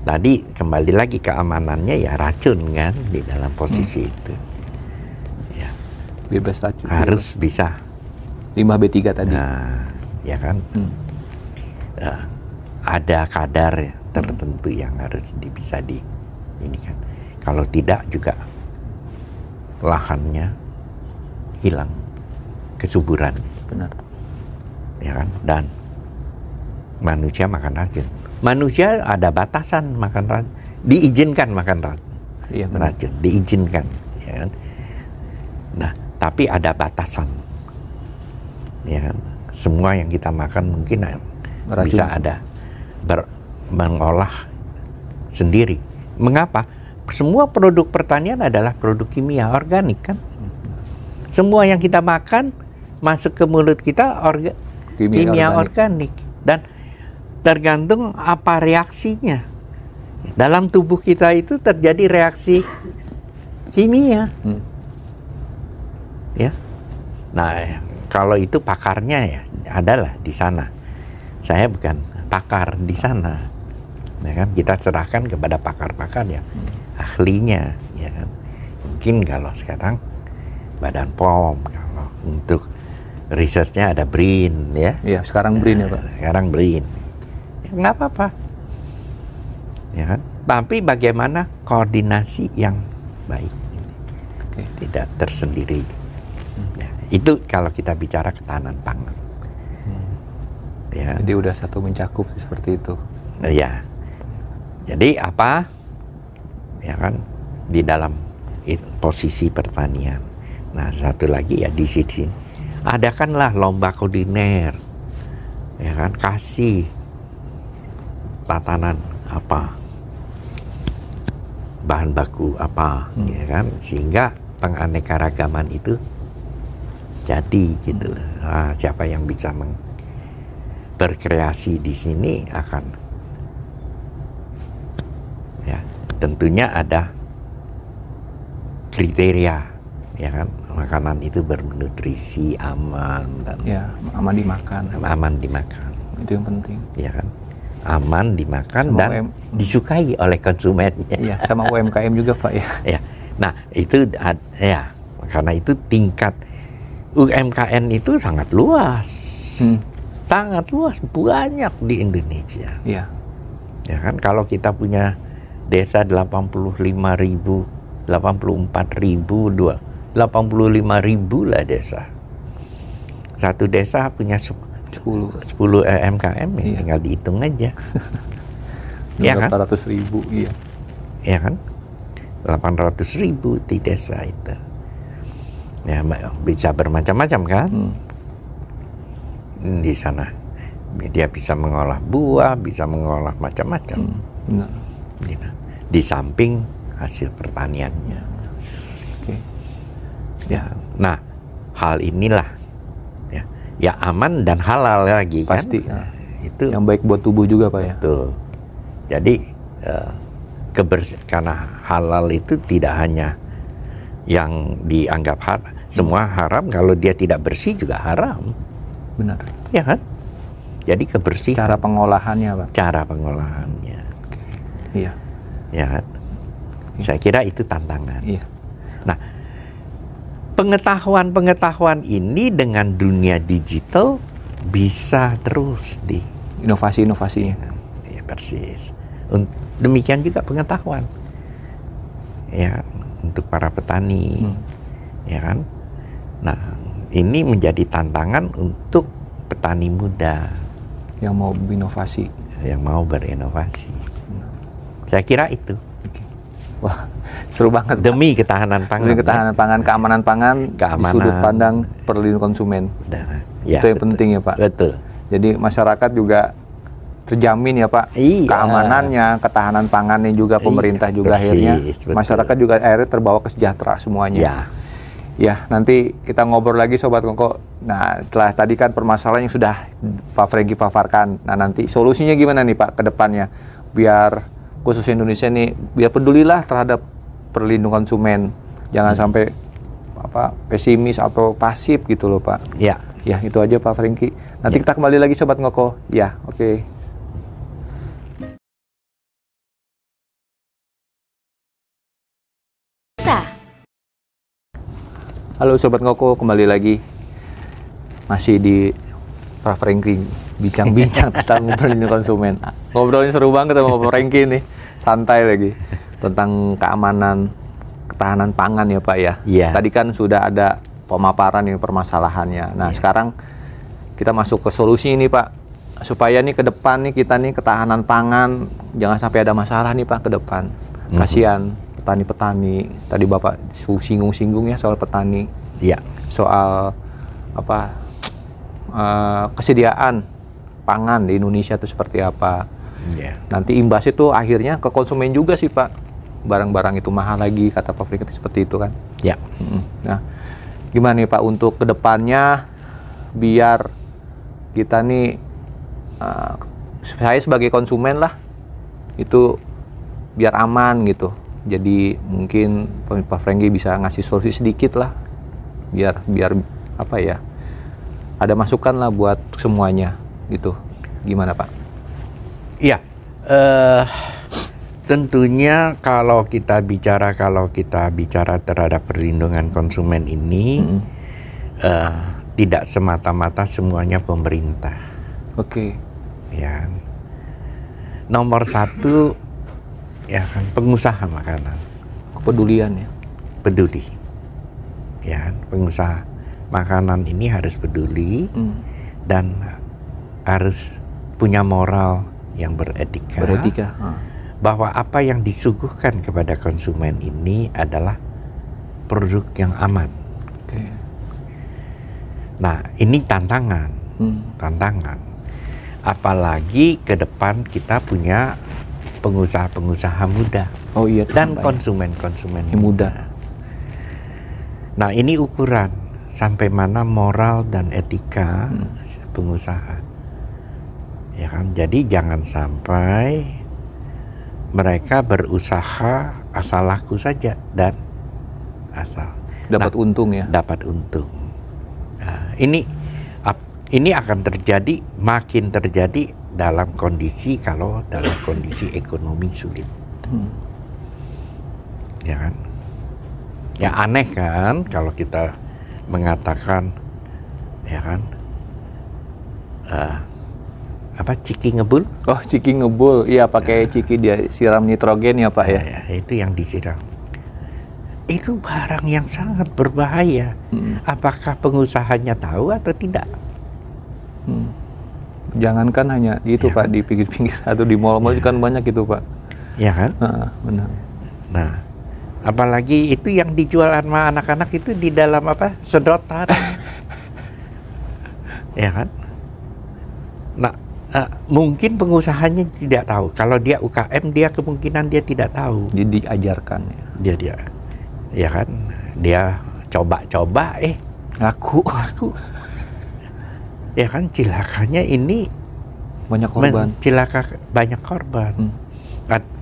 tadi kembali lagi keamanannya ya racun kan di dalam posisi itu. Ya. Bebas racun. Harus bisa. 5B3 tadi. Nah, ya kan. Ada kadar tertentu yang harus bisa ini kan. Kalau tidak juga lahannya hilang kesuburan. Benar. Ya kan. Dan manusia makan racun. Manusia ada batasan makan racun, diizinkan makan racun. Iya, racun diizinkan, ya kan? Nah, tapi ada batasan, ya kan? Semua yang kita makan mungkin racun bisa ada mengolah sendiri. Mengapa? Semua produk pertanian adalah produk kimia organik kan? Semua yang kita makan masuk ke mulut kita kimia organik. Dan tergantung apa reaksinya. Dalam tubuh kita itu terjadi reaksi kimia. Ya. Nah, kalau itu pakarnya ya adalah di sana. Saya bukan pakar di sana. Ya kan? Kita serahkan kepada pakar-pakar ya, ahlinya, ya kan. Mungkin kalau sekarang Badan POM, kalau untuk risetnya ada BRIN ya. Iya, sekarang BRIN ya, Pak. Sekarang BRIN. Nggak apa-apa, ya kan? Tapi bagaimana koordinasi yang baik, tidak tersendiri. Ya, itu kalau kita bicara ketahanan pangan. Ya. Jadi udah satu mencakup seperti itu. Ya, jadi apa? Ya kan, di dalam posisi pertanian. Nah, satu lagi ya di sini, adakanlah lomba kuliner, ya kan? Kasih tatanan apa, bahan baku apa, ya kan, sehingga penganekaragaman itu jadi gitu. Nah, siapa yang bisa berkreasi di sini akan, ya tentunya ada kriteria, ya kan, makanan itu bernutrisi, aman dan ya aman dimakan. Aman dimakan. Itu yang penting. Ya kan. Aman dimakan sama dan disukai oleh konsumennya. Iya, sama UMKM juga Pak ya. Ya. Nah, itu ya, karena itu tingkat UMKM itu sangat luas. Sangat luas, banyak di Indonesia. Iya. Ya kan, kalau kita punya desa 85.000, 84.000, 85.000 lah desa. Satu desa punya 10 UMKM ya, iya. Tinggal dihitung aja. Ya kan? 800.000, iya. Ya kan? 800.000 di desa itu. Ya, bisa bermacam-macam kan? Di sana dia bisa mengolah buah, bisa mengolah macam-macam. Benar. Di samping hasil pertaniannya. Oke. Ya, nah hal inilah ya aman dan halal lagi. Pasti kan? Itu yang baik buat tubuh juga Pak ya. Betul. Jadi karena halal itu tidak hanya yang dianggap haram, semua haram, kalau dia tidak bersih juga haram. Benar. Ya kan? Jadi kebersihan. Cara pengolahannya Pak. Cara pengolahannya. Iya. Ya kan? Saya kira itu tantangan. Iya. Nah, pengetahuan ini dengan dunia digital bisa terus inovasi-inovasinya. Ya persis. Demikian juga pengetahuan, ya, untuk para petani, ya kan. Nah, ini menjadi tantangan untuk petani muda yang mau berinovasi. Saya kira itu. Wah, seru banget. Demi ketahanan pangan. Demi ketahanan pangan, keamanan pangan, di sudut pandang perlindungan konsumen. Ya, itu yang penting ya Pak. Betul. Jadi masyarakat juga terjamin ya Pak. Iya. Keamanannya, ketahanan pangannya juga, pemerintah juga persis, akhirnya. Betul. Masyarakat juga akhirnya terbawa kesejahtera semuanya. Ya. Ya, nanti kita ngobrol lagi Sobat Ngoko. Nah, setelah tadi kan permasalahan yang sudah Pak Franky paparkan. Nah, nanti solusinya gimana nih Pak ke depannya? Biar khusus Indonesia nih, biar pedulilah terhadap perlindungan konsumen. Jangan sampai pesimis atau pasif gitu loh Pak. Ya. Ya, itu aja Pak Franky. Nanti kita kembali lagi Sobat Ngoko. Ya, oke. Halo Sobat Ngoko, kembali lagi. Masih di Pak Franky bincang-bincang tentang perlindungan konsumen. Ngobrolnya seru banget sama Pak Franky nih. Santai lagi. Tentang keamanan, ketahanan pangan ya Pak ya. Iya. Tadi kan sudah ada pemaparan yang permasalahannya. Nah, sekarang kita masuk ke solusi ini Pak. Supaya nih ke depan nih kita nih ketahanan pangan jangan sampai ada masalah nih Pak ke depan. Kasihan petani-petani. Tadi Bapak singgung-singgung ya soal petani. Iya. Soal kesediaan pangan di Indonesia itu seperti apa. Iya. Nanti imbas itu akhirnya ke konsumen juga sih Pak. Barang-barang itu mahal lagi kata Pak Franky seperti itu kan. Iya. Nah, gimana nih Pak untuk kedepannya biar kita nih saya sebagai konsumen lah itu biar aman gitu. Jadi mungkin Pak Franky bisa ngasih solusi sedikit lah biar ada masukan lah buat semuanya gitu. Gimana Pak? Iya. Tentunya kalau kita bicara terhadap perlindungan konsumen ini tidak semata-mata semuanya pemerintah. Oke. Ya. Nomor satu ya kan pengusaha makanan. Kepedulian ya. Peduli. Ya, pengusaha makanan ini harus peduli dan harus punya moral yang beretika. Bahwa apa yang disuguhkan kepada konsumen ini adalah produk yang aman. Oke. Nah, ini tantangan. Apalagi ke depan kita punya pengusaha-pengusaha muda. Oh iya. Dan konsumen-konsumen muda. Nah, ini ukuran sampai mana moral dan etika pengusaha. Ya kan? Jadi jangan sampai mereka berusaha asal laku saja dan asal dapat untung ya. Dapat untung. Nah, ini akan terjadi, makin terjadi dalam kondisi ekonomi sulit. Ya kan? Ya aneh kan kalau kita mengatakan ya kan ciki ngebul? Oh, ciki ngebul. Iya, pakai ciki dia siram nitrogen ya, Pak ya. Itu yang disiram. Itu barang yang sangat berbahaya. Apakah pengusahanya tahu atau tidak? Jangankan hanya itu ya, Pak, di pinggir-pinggir atau di mall-mall kan banyak itu, Pak. Ya kan? Benar. Nah, apalagi itu yang dijual sama anak-anak itu di dalam sedotan. Ya kan? Nah, mungkin pengusahanya tidak tahu. Kalau dia UKM, dia kemungkinan dia tidak tahu. Jadi diajarkan ya. Dia ya kan? Dia coba-coba laku. Ya kan, cilakanya ini banyak korban. Banyak korban.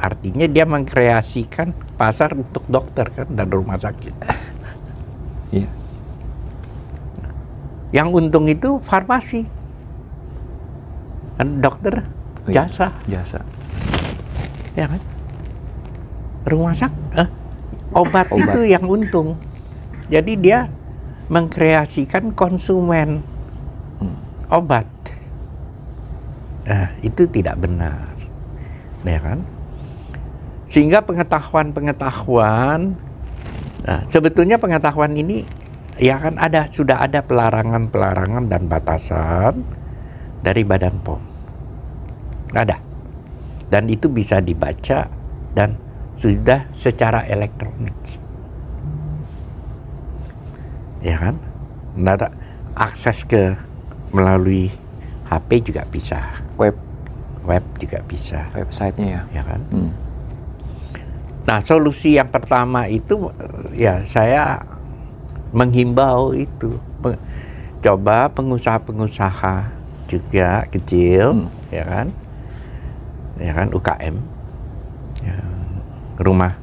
Artinya dia mengkreasikan pasar untuk dokter kan dan rumah sakit. Iya. Yang untung itu farmasi. Dokter jasa. Ya kan? Rumah sakit obat itu yang untung. Jadi dia mengkreasikan konsumen obat. Nah, itu tidak benar. Ya kan? Sehingga pengetahuan, nah, sebetulnya pengetahuan ini ya kan sudah ada pelarangan dan batasan dari Badan POM. Ada. Dan itu bisa dibaca dan sudah secara elektronik. Ya kan? Nah, akses ke melalui HP juga bisa. Web juga bisa. Websitenya ya. Ya kan? Nah, solusi yang pertama itu ya saya menghimbau itu. Coba pengusaha-pengusaha juga kecil, ya kan? Ya kan, UKM. Ya, rumah.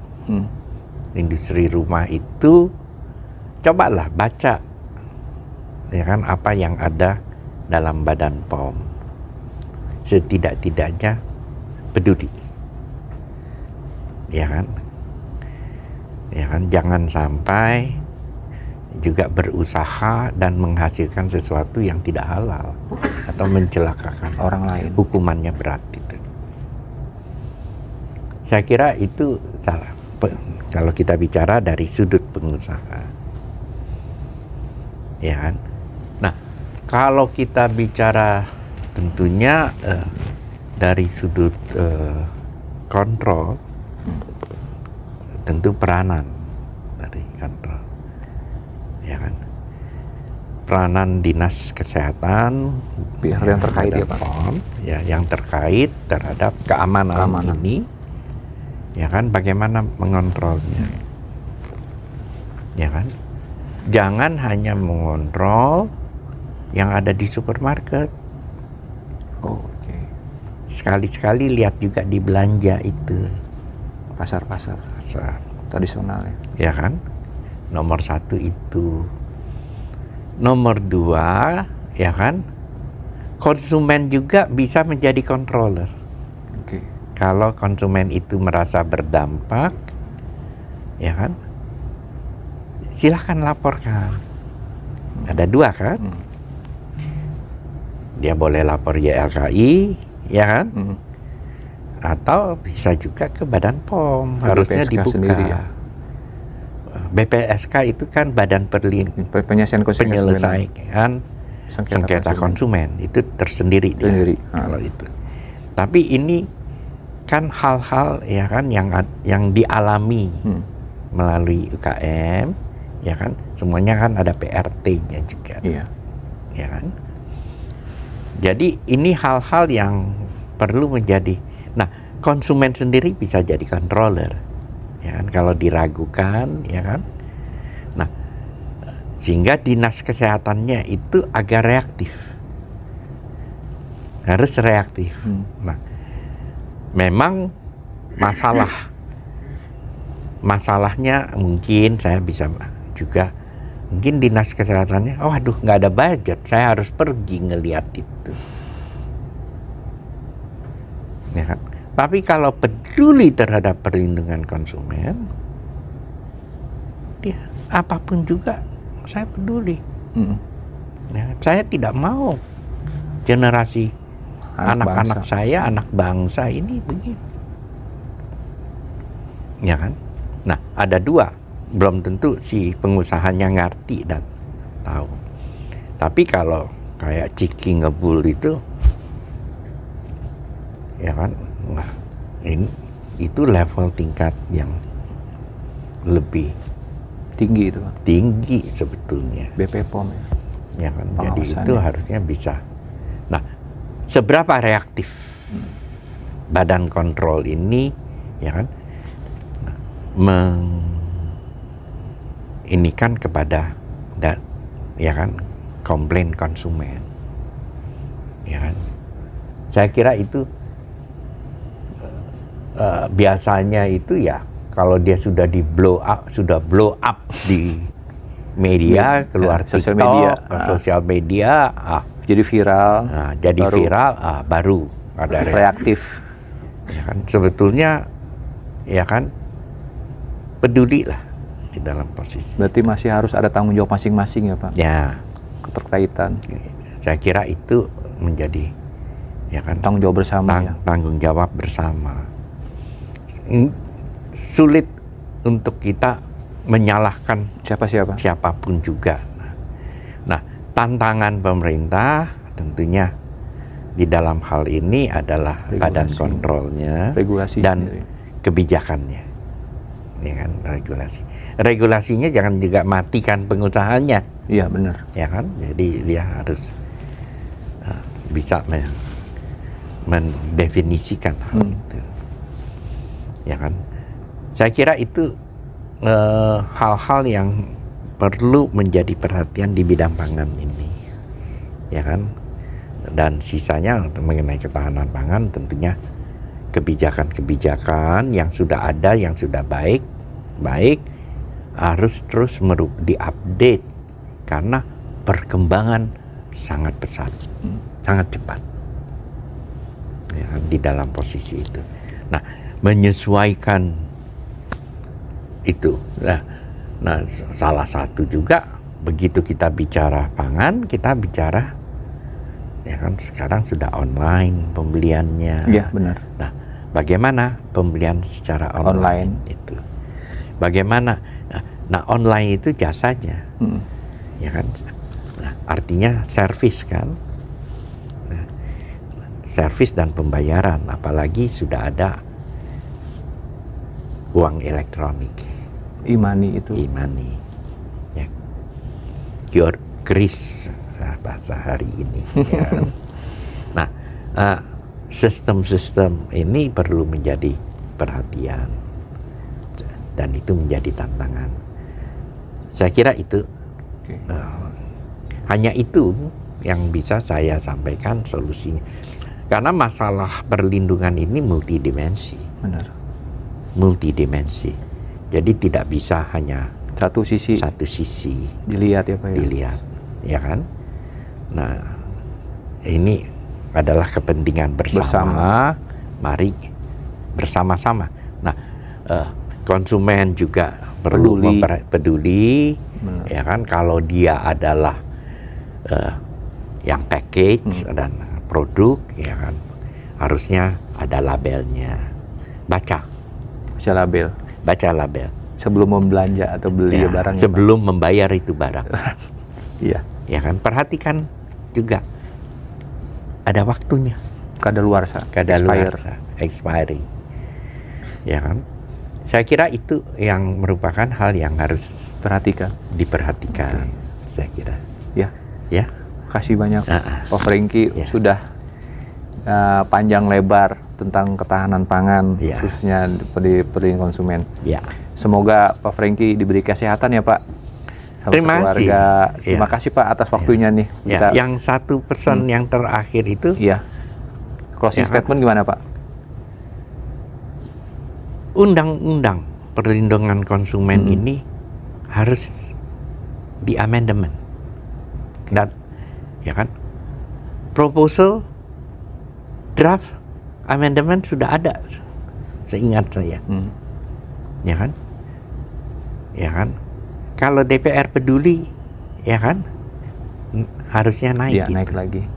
Industri rumah itu cobalah baca, ya kan, apa yang ada dalam Badan POM. Setidak-tidaknya peduli, ya kan, jangan sampai juga berusaha dan menghasilkan sesuatu yang tidak halal atau mencelakakan orang lain. Hukumannya berat itu. Saya kira itu salah kalau kita bicara dari sudut pengusaha, ya kan. Nah, kalau kita bicara tentunya dari sudut kontrol, tentu peranan dari kontrol, ya kan. Peranan dinas kesehatan, pihak yang terkait ya Pak. Ya, yang terkait terhadap keamanan ini, ya kan, bagaimana mengontrolnya, ya kan. Jangan hanya mengontrol yang ada di supermarket. Sekali-sekali lihat juga di belanja itu. Pasar tradisional ya. Ya kan? Nomor 1 itu. Nomor 2, ya kan? Konsumen juga bisa menjadi controller. Kalau konsumen itu merasa berdampak, ya kan? Silahkan laporkan. Ada 2 kan? Dia boleh lapor YLKI, ya kan? Atau bisa juga ke Badan POM, harusnya BPSK dibuka sendiri ya? BPSK itu kan Badan Penyelesaian Sengketa Konsumen, itu tersendiri dia, kalau itu. Tapi ini kan hal-hal, ya kan, yang dialami melalui UKM, ya kan, semuanya kan ada PRT-nya juga, ya kan. Jadi ini hal-hal yang perlu menjadi. Nah, konsumen sendiri bisa jadi controller, ya kan, kalau diragukan, ya kan. Nah, sehingga dinas kesehatannya itu agak reaktif, harus reaktif. Nah, memang masalahnya mungkin saya bisa juga, mungkin dinas kesehatannya, waduh nggak ada budget, saya harus pergi ngelihat itu, ya kan. Tapi kalau peduli terhadap perlindungan konsumen, ya apapun juga saya peduli. Ya, saya tidak mau generasi anak-anak saya, anak bangsa ini begini, ya kan. Nah, ada 2. Belum tentu si pengusahanya ngerti dan tahu. Tapi kalau kayak Ciki ngebul itu, ya kan, nah, itu level tingkat yang lebih tinggi itu, tinggi sebetulnya. BP POM ya kan. Jadi itu harusnya bisa. Nah, seberapa reaktif badan kontrol ini, ya kan, ini kan kepada ya kan, komplain konsumen, ya kan. Saya kira itu biasanya itu ya kalau dia sudah blow up di media, keluar sosial TikTok, sosial media, jadi viral, baru ada reaktif, ya kan. Sebetulnya, ya kan, peduli lah di dalam posisi. Berarti masih harus ada tanggung jawab masing-masing ya Pak? Ya. Keterkaitan. Saya kira itu menjadi, ya kan, tanggung jawab bersama. Tanggung jawab bersama. sulit untuk kita menyalahkan siapapun juga. Nah, tantangan pemerintah tentunya di dalam hal ini adalah badan kontrolnya, regulasi dan sendiri. Kebijakannya, ya kan, regulasinya jangan juga matikan pengusahanya. Iya benar. Ya kan, jadi dia harus bisa mendefinisikan hal itu. Ya kan, saya kira itu hal-hal yang perlu menjadi perhatian di bidang pangan ini, ya kan. Dan sisanya mengenai ketahanan pangan tentunya kebijakan-kebijakan yang sudah ada, yang sudah baik harus terus diupdate karena perkembangan sangat pesat, sangat cepat, ya, di dalam posisi itu. Nah, menyesuaikan itu, nah salah satu juga begitu kita bicara pangan, kita bicara, ya kan, sekarang sudah online pembeliannya. Iya benar. Nah, bagaimana pembelian secara online itu? Bagaimana? Nah, online itu jasanya, ya kan? Nah, artinya servis kan? Nah, servis dan pembayaran, apalagi sudah ada uang elektronik, e-money itu. E-money, ya. QRIS bahasa hari ini. Ya. Nah, sistem-sistem ini perlu menjadi perhatian dan itu menjadi tantangan. Saya kira itu hanya itu yang bisa saya sampaikan solusinya. Karena masalah perlindungan ini multidimensi. Benar. Multidimensi. Jadi tidak bisa hanya satu sisi dilihat ya Pak ya. Dilihat, ya kan? Nah, ini adalah kepentingan bersama. Mari bersama-sama. Nah, konsumen juga perlu peduli, ya kan? Kalau dia adalah yang package dan produk, ya kan, harusnya ada labelnya. Baca label sebelum membelanja atau beli barang. Sebelum membayar itu barang. Iya. Ya kan, perhatikan juga ada waktunya. Kadaluarsa, expiry. Ya kan? Saya kira itu yang merupakan hal yang harus diperhatikan. Saya kira. Ya. Ya. Kasih banyak Pak Franky sudah panjang lebar tentang ketahanan pangan, khususnya di perlindungan konsumen. Ya. Semoga Pak Franky diberi kesehatan ya Pak. Terima kasih. Terima kasih Pak atas waktunya nih. Ya. Yang 1% yang terakhir itu. Iya. Closing statement gimana Pak? Undang-undang perlindungan konsumen ini harus di-amendment. Dan ya kan, proposal draft amendment sudah ada, seingat saya. Ya kan? Ya kan? Kalau DPR peduli, ya kan, harusnya naik. Ya, naik lagi.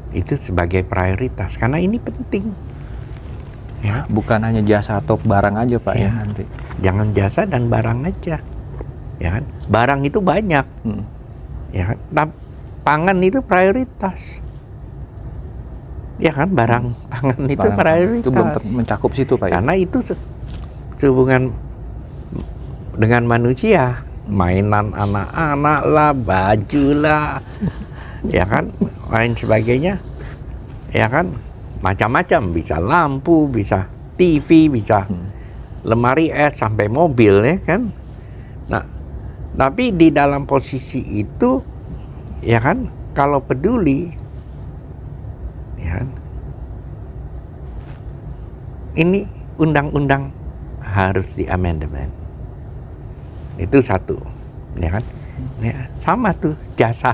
Itu sebagai prioritas karena ini penting. Ya, bukan hanya jasa atau barang aja Pak ya nanti. Jangan jasa dan barang aja. Ya kan? Barang itu banyak. Ya kan? Pangan itu prioritas. Ya kan, barang pangan itu prioritas. Itu belum mencakup situ Pak ya. Karena itu sehubungan dengan manusia, mainan anak-anak lah, baju lah, ya kan, lain sebagainya, ya kan, macam-macam, bisa lampu, bisa TV, bisa lemari es sampai mobil, ya kan. Nah, tapi di dalam posisi itu, ya kan, kalau peduli, ya kan, ini undang-undang harus di-amendment. Itu satu, ya kan? Ya, sama tuh jasa.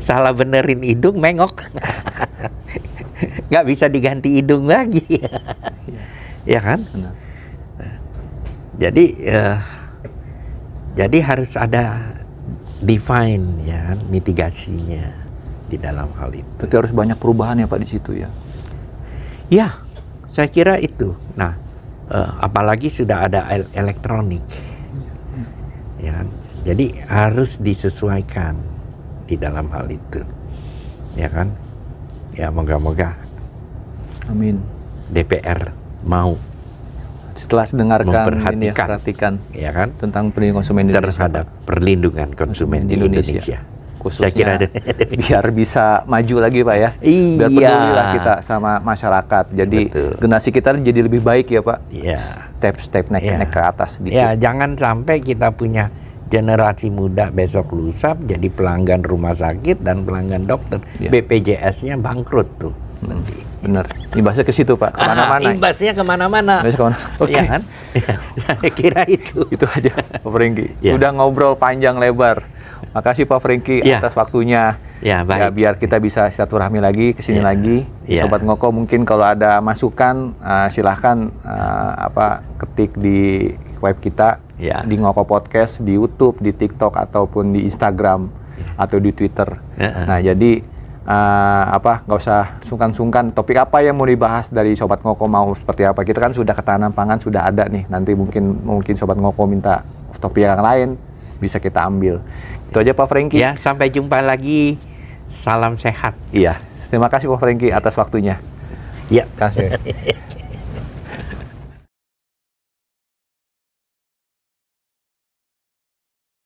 Salah benerin hidung, mengok. Nggak bisa diganti hidung lagi. Ya kan? Benar. Jadi harus ada define, ya kan, mitigasinya di dalam hal itu. Berarti harus banyak perubahan ya Pak di situ ya? Ya, Saya kira itu. Nah, apalagi sudah ada elektronik, ya kan? Jadi harus disesuaikan di dalam hal itu, ya kan? Ya moga-moga. Amin. DPR mau setelah mendengarkan ini ya, perhatikan ya kan tentang perlindungan konsumen Indonesia, terhadap perlindungan konsumen di Indonesia. Khususnya saya kira biar bisa maju lagi Pak ya. Biar pedulilah kita sama masyarakat. Jadi generasi kita jadi lebih baik ya Pak. Iya. Step-step naik ke atas. Ya, jangan sampai kita punya generasi muda besok lusa jadi pelanggan rumah sakit dan pelanggan dokter. BPJS-nya bangkrut tuh. Benar. Imbasnya ke situ Pak, kemana-mana. Imbasnya kemana-mana. Oke. Ya kan? Saya kira itu. Itu aja Pak Franky. Sudah ngobrol panjang lebar. Makasih Pak Franky atas waktunya. Ya, baik. Ya, biar kita bisa silaturahmi lagi, kesini lagi. Sobat Ngoko mungkin kalau ada masukan silahkan ketik di web kita, di Ngoko Podcast, di YouTube, di TikTok ataupun di Instagram atau di Twitter. Nah, jadi nggak usah sungkan-sungkan topik apa yang mau dibahas dari Sobat Ngoko mau seperti apa. Kita kan sudah ketahanan pangan sudah ada nih. Nanti mungkin Sobat Ngoko minta topik yang lain bisa kita ambil. Itu aja Pak Franky. Ya, sampai jumpa lagi. Salam sehat. Iya. Terima kasih Pak Franky atas waktunya. Ya. Terima kasih.